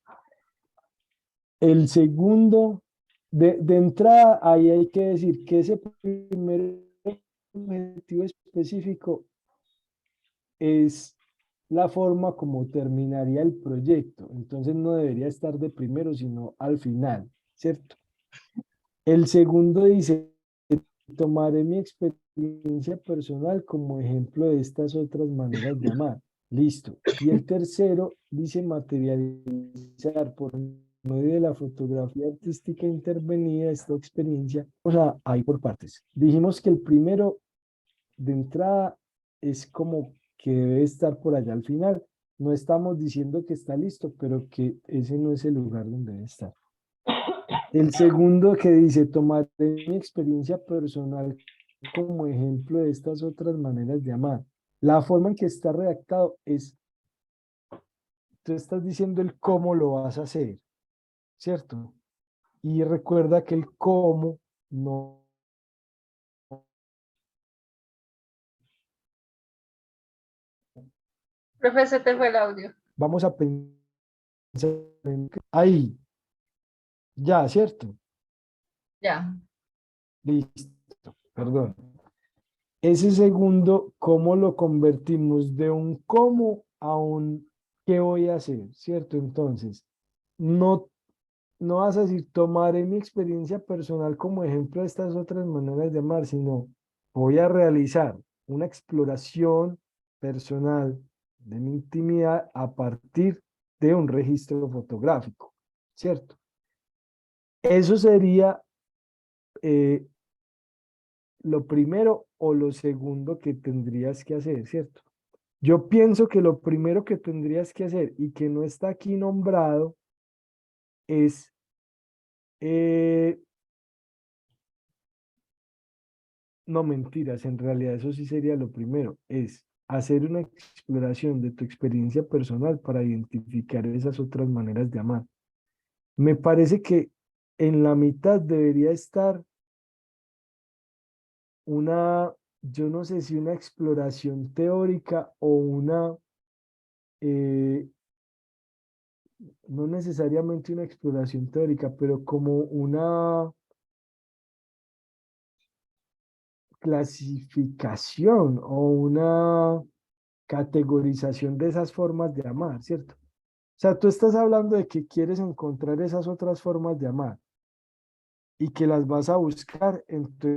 El segundo, de entrada, ahí hay que decir que ese primer objetivo específico es la forma como terminaría el proyecto. Entonces no debería estar de primero, sino al final, ¿cierto? El segundo dice, tomaré mi experiencia personal como ejemplo de estas otras maneras de amar. Listo. Y el tercero dice materializar por medio de la fotografía artística intervenida esta experiencia. O sea, ahí por partes. Dijimos que el primero de entrada es como que debe estar por allá al final. No estamos diciendo que está listo, pero que ese no es el lugar donde debe estar. El segundo que dice, tomaré mi experiencia personal como ejemplo de estas otras maneras de amar. La forma en que está redactado es, tú estás diciendo el cómo lo vas a hacer, ¿cierto? Y recuerda que el cómo no Profe, se te fue el audio. vamos a pensar en ahí, ya, ¿cierto? Ya. Listo, perdón. Ese segundo, ¿cómo lo convertimos de un cómo a un qué voy a hacer? ¿Cierto? Entonces, no, no vas a decir, tomaré mi experiencia personal como ejemplo de estas otras maneras de amar, sino voy a realizar una exploración personal de mi intimidad a partir de un registro fotográfico, ¿cierto? Eso sería lo primero o lo segundo que tendrías que hacer, ¿cierto? Yo pienso que lo primero que tendrías que hacer y que no está aquí nombrado es no mentiras, en realidad eso sí sería lo primero, es hacer una exploración de tu experiencia personal para identificar esas otras maneras de amar. Me parece que en la mitad debería estar una, yo no sé si una exploración teórica o una, eh, no necesariamente una exploración teórica, pero como una clasificación o una categorización de esas formas de amar, ¿cierto? O sea, tú estás hablando de que quieres encontrar esas otras formas de amar y que las vas a buscar en tu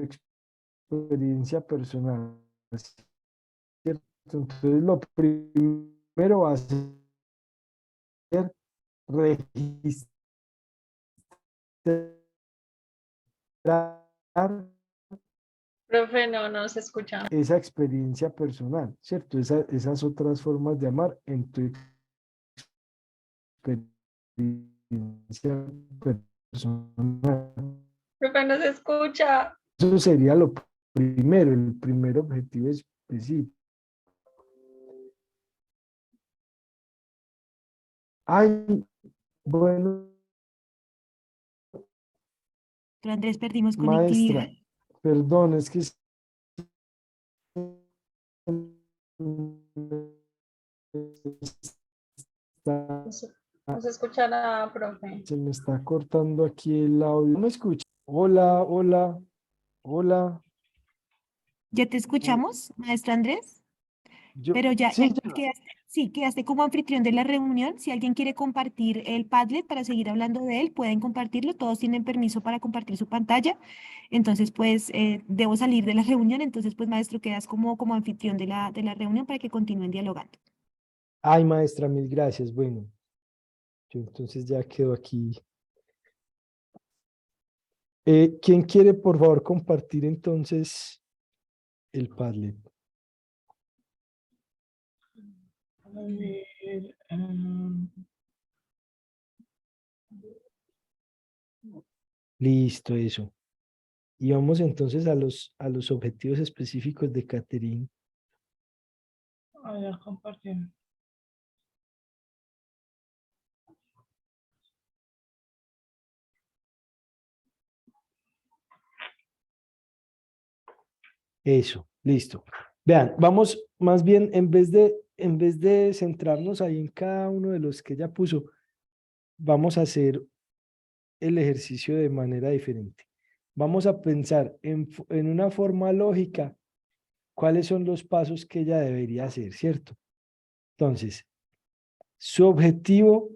experiencia personal, ¿cierto? Entonces, lo primero va a ser registrar Profe, no nos escucha. esa experiencia personal, ¿cierto? Esas otras formas de amar en tu experiencia personal. Profe, no se escucha. Eso sería lo primero, el primer objetivo específico. Ay, bueno, Pero Andrés, perdimos conectividad. maestra, perdón, es que No está- se, no se escucha nada, profe. se me está cortando aquí el audio. ¿No me escucha? Hola, hola, hola. ¿Ya te escuchamos, maestro Andrés? Pero ya Sí, ya. quedaste, sí, quedaste como anfitrión de la reunión. Si alguien quiere compartir el Padlet para seguir hablando de él, pueden compartirlo. Todos tienen permiso para compartir su pantalla. Entonces, pues, debo salir de la reunión. Entonces, pues, maestro, quedas como anfitrión de la reunión para que continúen dialogando. Ay, maestra, mil gracias. Bueno, yo entonces ya quedo aquí. ¿Quién quiere, por favor, compartir entonces el Padlet? A ver, Listo, eso. Y vamos entonces a los objetivos específicos de Catherine. ya compartir. Eso, listo. Vean, vamos más bien, en vez de centrarnos ahí en cada uno de los que ella puso, vamos a hacer el ejercicio de manera diferente. Vamos a pensar en una forma lógica cuáles son los pasos que ella debería hacer, ¿cierto? Entonces, su objetivo,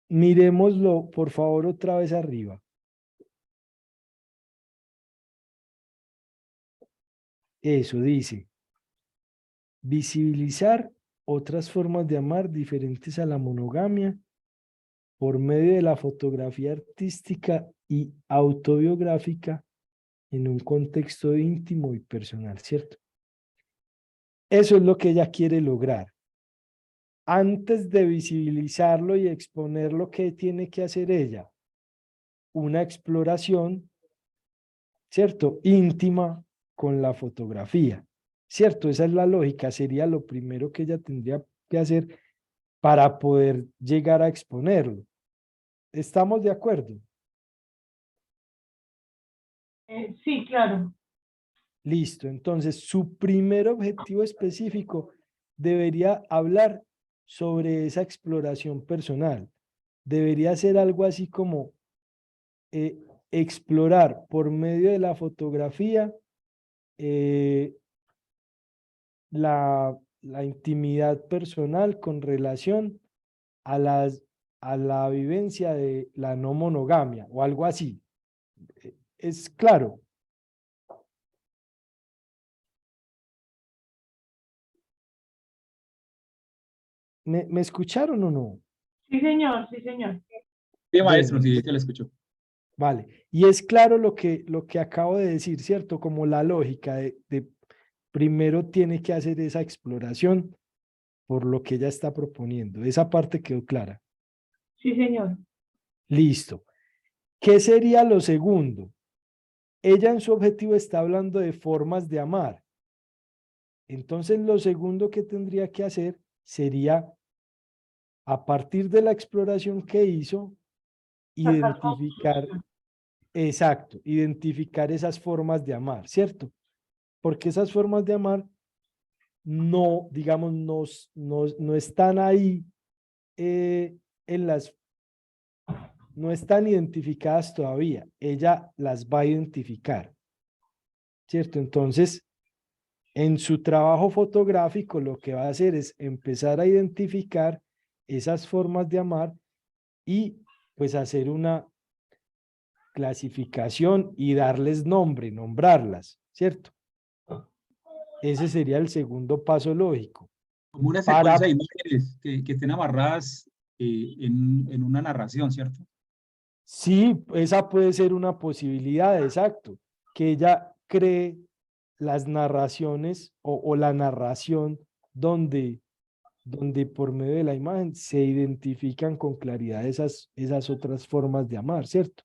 miremoslo por favor otra vez arriba. Eso dice, visibilizar otras formas de amar diferentes a la monogamia por medio de la fotografía artística y autobiográfica en un contexto íntimo y personal, ¿cierto? Eso es lo que ella quiere lograr. Antes de visibilizarlo y exponer lo que tiene que hacer ella, una exploración, ¿cierto? Íntima con la fotografía, ¿cierto? Esa es la lógica, sería lo primero que ella tendría que hacer para poder llegar a exponerlo. ¿Estamos de acuerdo? Sí, claro. Listo, entonces su primer objetivo específico debería hablar sobre esa exploración personal. Debería ser algo así como eh, explorar por medio de la fotografía eh, la intimidad personal con relación a, a la vivencia de la no monogamia o algo así. ¿Es claro? ¿Me escucharon o no? Sí, señor, sí, señor. Sí, Bueno, maestro, sí, listo. se le escuchó. Vale. Y es claro lo que acabo de decir, ¿cierto? Como la lógica primero tiene que hacer esa exploración por lo que ella está proponiendo. Esa parte quedó clara. Sí, señor. Listo. ¿Qué sería lo segundo? Ella en su objetivo está hablando de formas de amar. Entonces, lo segundo que tendría que hacer sería, a partir de la exploración que hizo, Sacar identificar, conclusión. exacto, identificar esas formas de amar, ¿cierto? Porque esas formas de amar no, digamos, no están ahí en las, no están identificadas todavía. Ella las va a identificar, ¿cierto? Entonces, en su trabajo fotográfico, lo que va a hacer es empezar a identificar esas formas de amar y pues hacer una clasificación y darles nombre, nombrarlas, ¿cierto? Ese sería el segundo paso lógico. Como una Para, secuencia de imágenes que estén amarradas en una narración, ¿cierto? sí, esa puede ser una posibilidad, exacto, que ella cree las narraciones o la narración donde por medio de la imagen se identifican con claridad esas otras formas de amar, ¿cierto?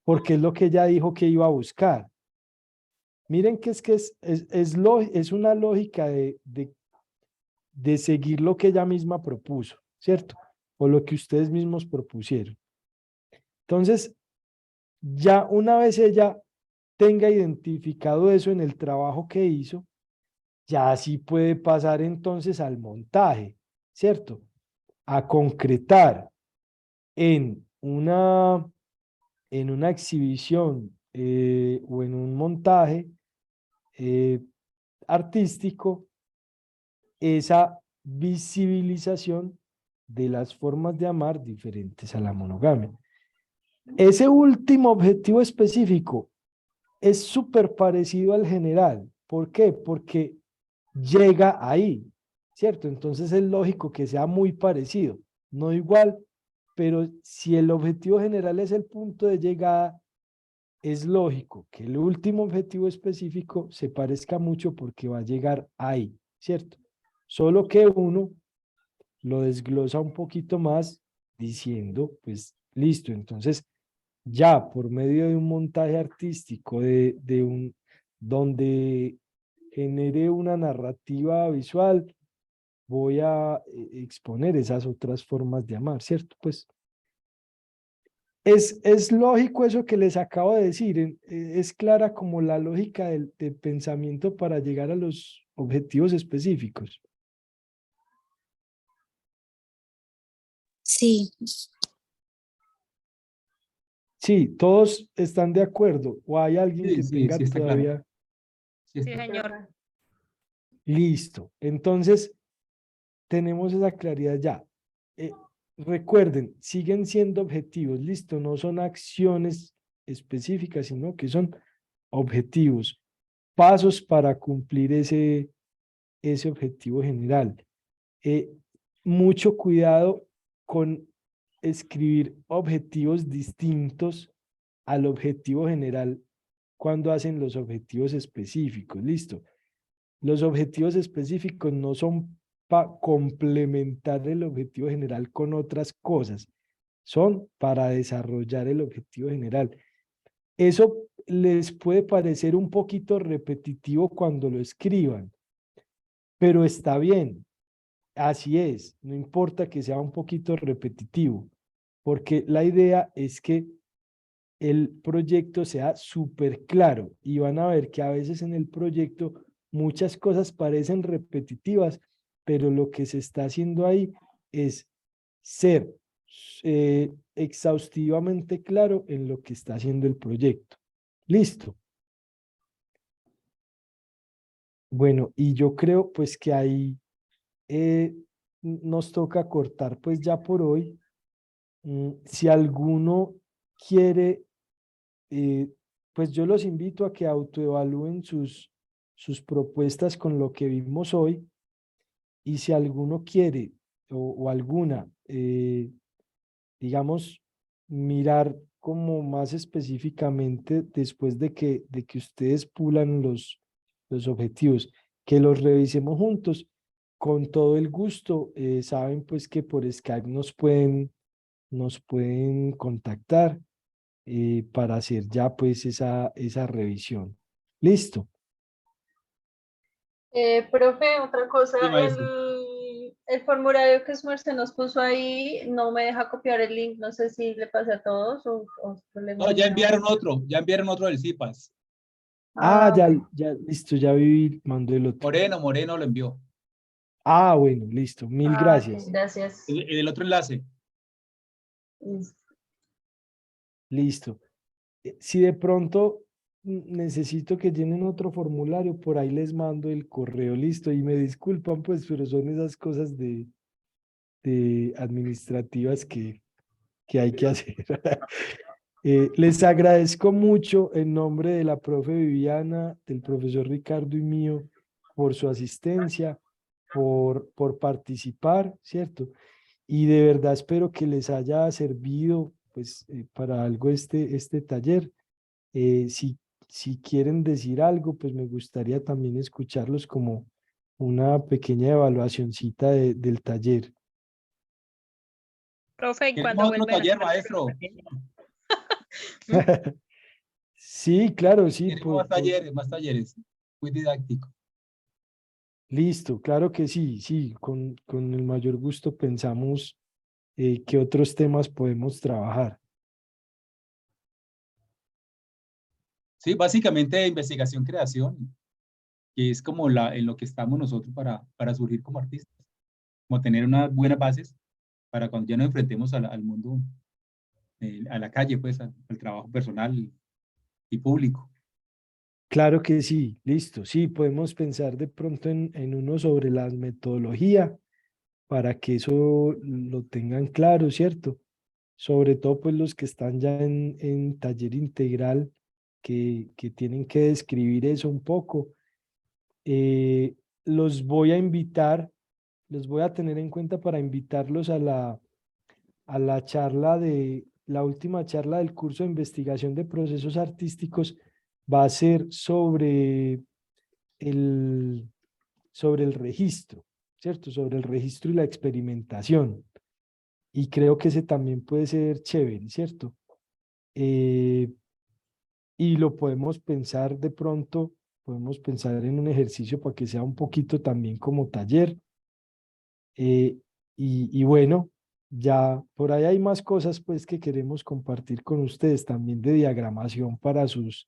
Porque es lo que ella dijo que iba a buscar. Miren que es una lógica de seguir lo que ella misma propuso, ¿cierto? O lo que ustedes mismos propusieron. Entonces, ya una vez ella tenga identificado eso en el trabajo que hizo, ya sí puede pasar entonces al montaje, ¿cierto? A concretar en una exhibición o en un montaje eh, artístico esa visibilización de las formas de amar diferentes a la monogamia. Ese último objetivo específico es súper parecido al general. ¿Por qué? Porque llega ahí, ¿cierto? Entonces es lógico que sea muy parecido, no igual, pero si el objetivo general es el punto de llegada, es lógico que el último objetivo específico se parezca mucho porque va a llegar ahí, ¿cierto? Solo que uno lo desglosa un poquito más diciendo, pues listo, entonces ya por medio de un montaje artístico, donde genere una narrativa visual, voy a exponer esas otras formas de amar, ¿cierto? Pues es lógico eso que les acabo de decir, es clara como la lógica del pensamiento para llegar a los objetivos específicos. Sí, Sí, todos están de acuerdo o hay alguien Sí, que sí, tenga sí está claro. todavía Sí Sí, está señor. listo. Entonces, tenemos esa claridad ya. Eh, recuerden, siguen siendo objetivos, listo, no son acciones específicas, sino que son objetivos, pasos para cumplir ese objetivo general. Eh, mucho cuidado con escribir objetivos distintos al objetivo general cuando hacen los objetivos específicos, listo. Los objetivos específicos no son para complementar el objetivo general con otras cosas, son para desarrollar el objetivo general. Eso les puede parecer un poquito repetitivo cuando lo escriban, pero está bien, así es, no importa que sea un poquito repetitivo, porque la idea es que el proyecto sea súper claro y van a ver que a veces en el proyecto muchas cosas parecen repetitivas, pero lo que se está haciendo ahí es ser exhaustivamente claro en lo que está haciendo el proyecto. Listo. Bueno, y yo creo pues que ahí nos toca cortar pues ya por hoy. Si alguno quiere eh, pues yo los invito a que autoevalúen sus propuestas con lo que vimos hoy y si alguno quiere o alguna, digamos, mirar como más específicamente después de que ustedes pulan los objetivos, que los revisemos juntos. Con todo el gusto, saben pues que por Skype nos pueden contactar para hacer ya pues esa revisión. Listo. Profe, otra cosa, Sí, maestro. el formulario que Esmerce nos puso ahí no me deja copiar el link, no sé si le pasa a todos o No, ya enviaron otro del CIPAS. Ya, bueno. ya, listo, ya vi, mandó el otro. Moreno lo envió. Bueno, listo, mil Ok, gracias. gracias. El otro enlace. Listo. Listo. Si de pronto necesito que llenen otro formulario, por ahí les mando el correo, listo, y me disculpan pues, pero son esas cosas de administrativas que hay que hacer. Les agradezco mucho en nombre de la profe Viviana, del profesor Ricardo y mío por su asistencia, por participar, ¿cierto? Y de verdad espero que les haya servido pues, para algo este taller. Si, si quieren decir algo, pues me gustaría también escucharlos como una pequeña evaluacioncita del taller. Profe, ¿y cuándo Queremos otro vuelven a taller, clases? maestro. Sí, claro, sí, Queremos más talleres. Muy didáctico. listo, claro que sí, sí, con el mayor gusto pensamos qué otros temas podemos trabajar. Sí, básicamente investigación-creación, que es como en lo que estamos nosotros para surgir como artistas, como tener unas buenas bases para cuando ya nos enfrentemos al mundo, a la calle, pues, al trabajo personal y público. Claro que sí, listo, sí, podemos pensar de pronto en uno sobre la metodología para que eso lo tengan claro, ¿cierto? Sobre todo pues los que están ya en taller integral, que tienen que describir eso un poco. Los voy a invitar, los voy a tener en cuenta para invitarlos a la charla la última charla del curso de investigación de procesos artísticos va a ser el, sobre el registro, ¿cierto? Sobre el registro y la experimentación. Y creo que ese también puede ser chévere, ¿cierto? Eh, y lo podemos pensar de pronto, podemos pensar en un ejercicio para que sea un poquito también como taller. Eh, y bueno, ya por ahí hay más cosas pues que queremos compartir con ustedes también de diagramación para sus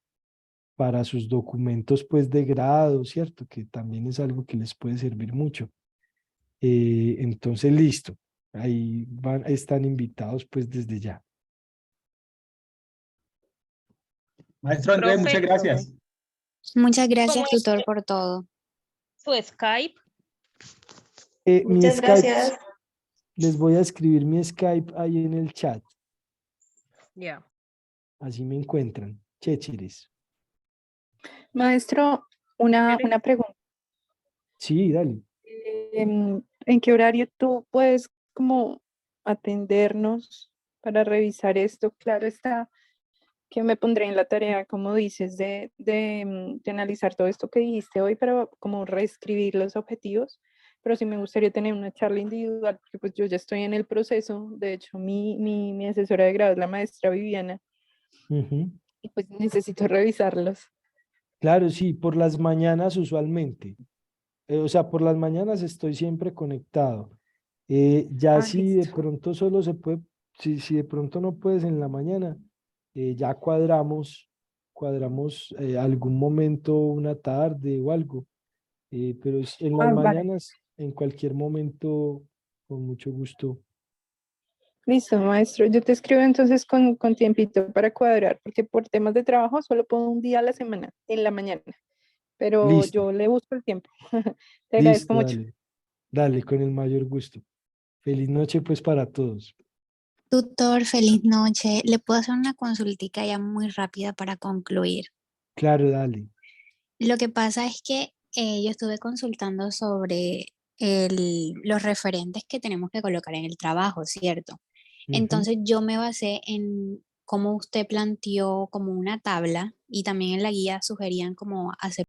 documentos pues de grado, ¿cierto? Que también es algo que les puede servir mucho. Entonces, listo. Ahí están invitados pues desde ya. Maestro Andrés, muchas Profe, gracias. Muchas ¿cómo gracias, es tutor, por todo. su Skype? Mi Muchas Skype, gracias. les voy a escribir mi Skype ahí en el chat. Ya. Así me encuentran. Chécheres. Maestro, una pregunta. Sí, dale. ¿En qué horario tú puedes como atendernos para revisar esto? Claro está que me pondré en la tarea, como dices, de analizar todo esto que dijiste hoy para como reescribir los objetivos, pero sí me gustaría tener una charla individual, porque pues yo ya estoy en el proceso. De hecho, mi asesora de grado es la maestra Viviana Ujú. y pues necesito revisarlos. Claro, sí, por las mañanas usualmente. O sea, por las mañanas estoy siempre conectado. Ya Ah, si de listo. pronto solo se puede, si de pronto no puedes en la mañana, ya cuadramos algún momento, una tarde o algo. Pero en las Vale. mañanas, en cualquier momento, con mucho gusto. Listo, maestro. Yo te escribo entonces con tiempito para cuadrar, porque por temas de trabajo solo puedo un día a la semana, en la mañana, pero Listo, yo le busco el tiempo. Te agradezco listo, mucho. dale, dale, con el mayor gusto. Feliz noche pues para todos. Tutor, feliz noche. ¿Le puedo hacer una consultica ya muy rápida para concluir? Claro, dale. Lo que pasa es que yo estuve consultando sobre los referentes que tenemos que colocar en el trabajo, ¿cierto? Ujú. Entonces yo me basé en cómo usted planteó como una tabla y también en la guía sugerían como hacer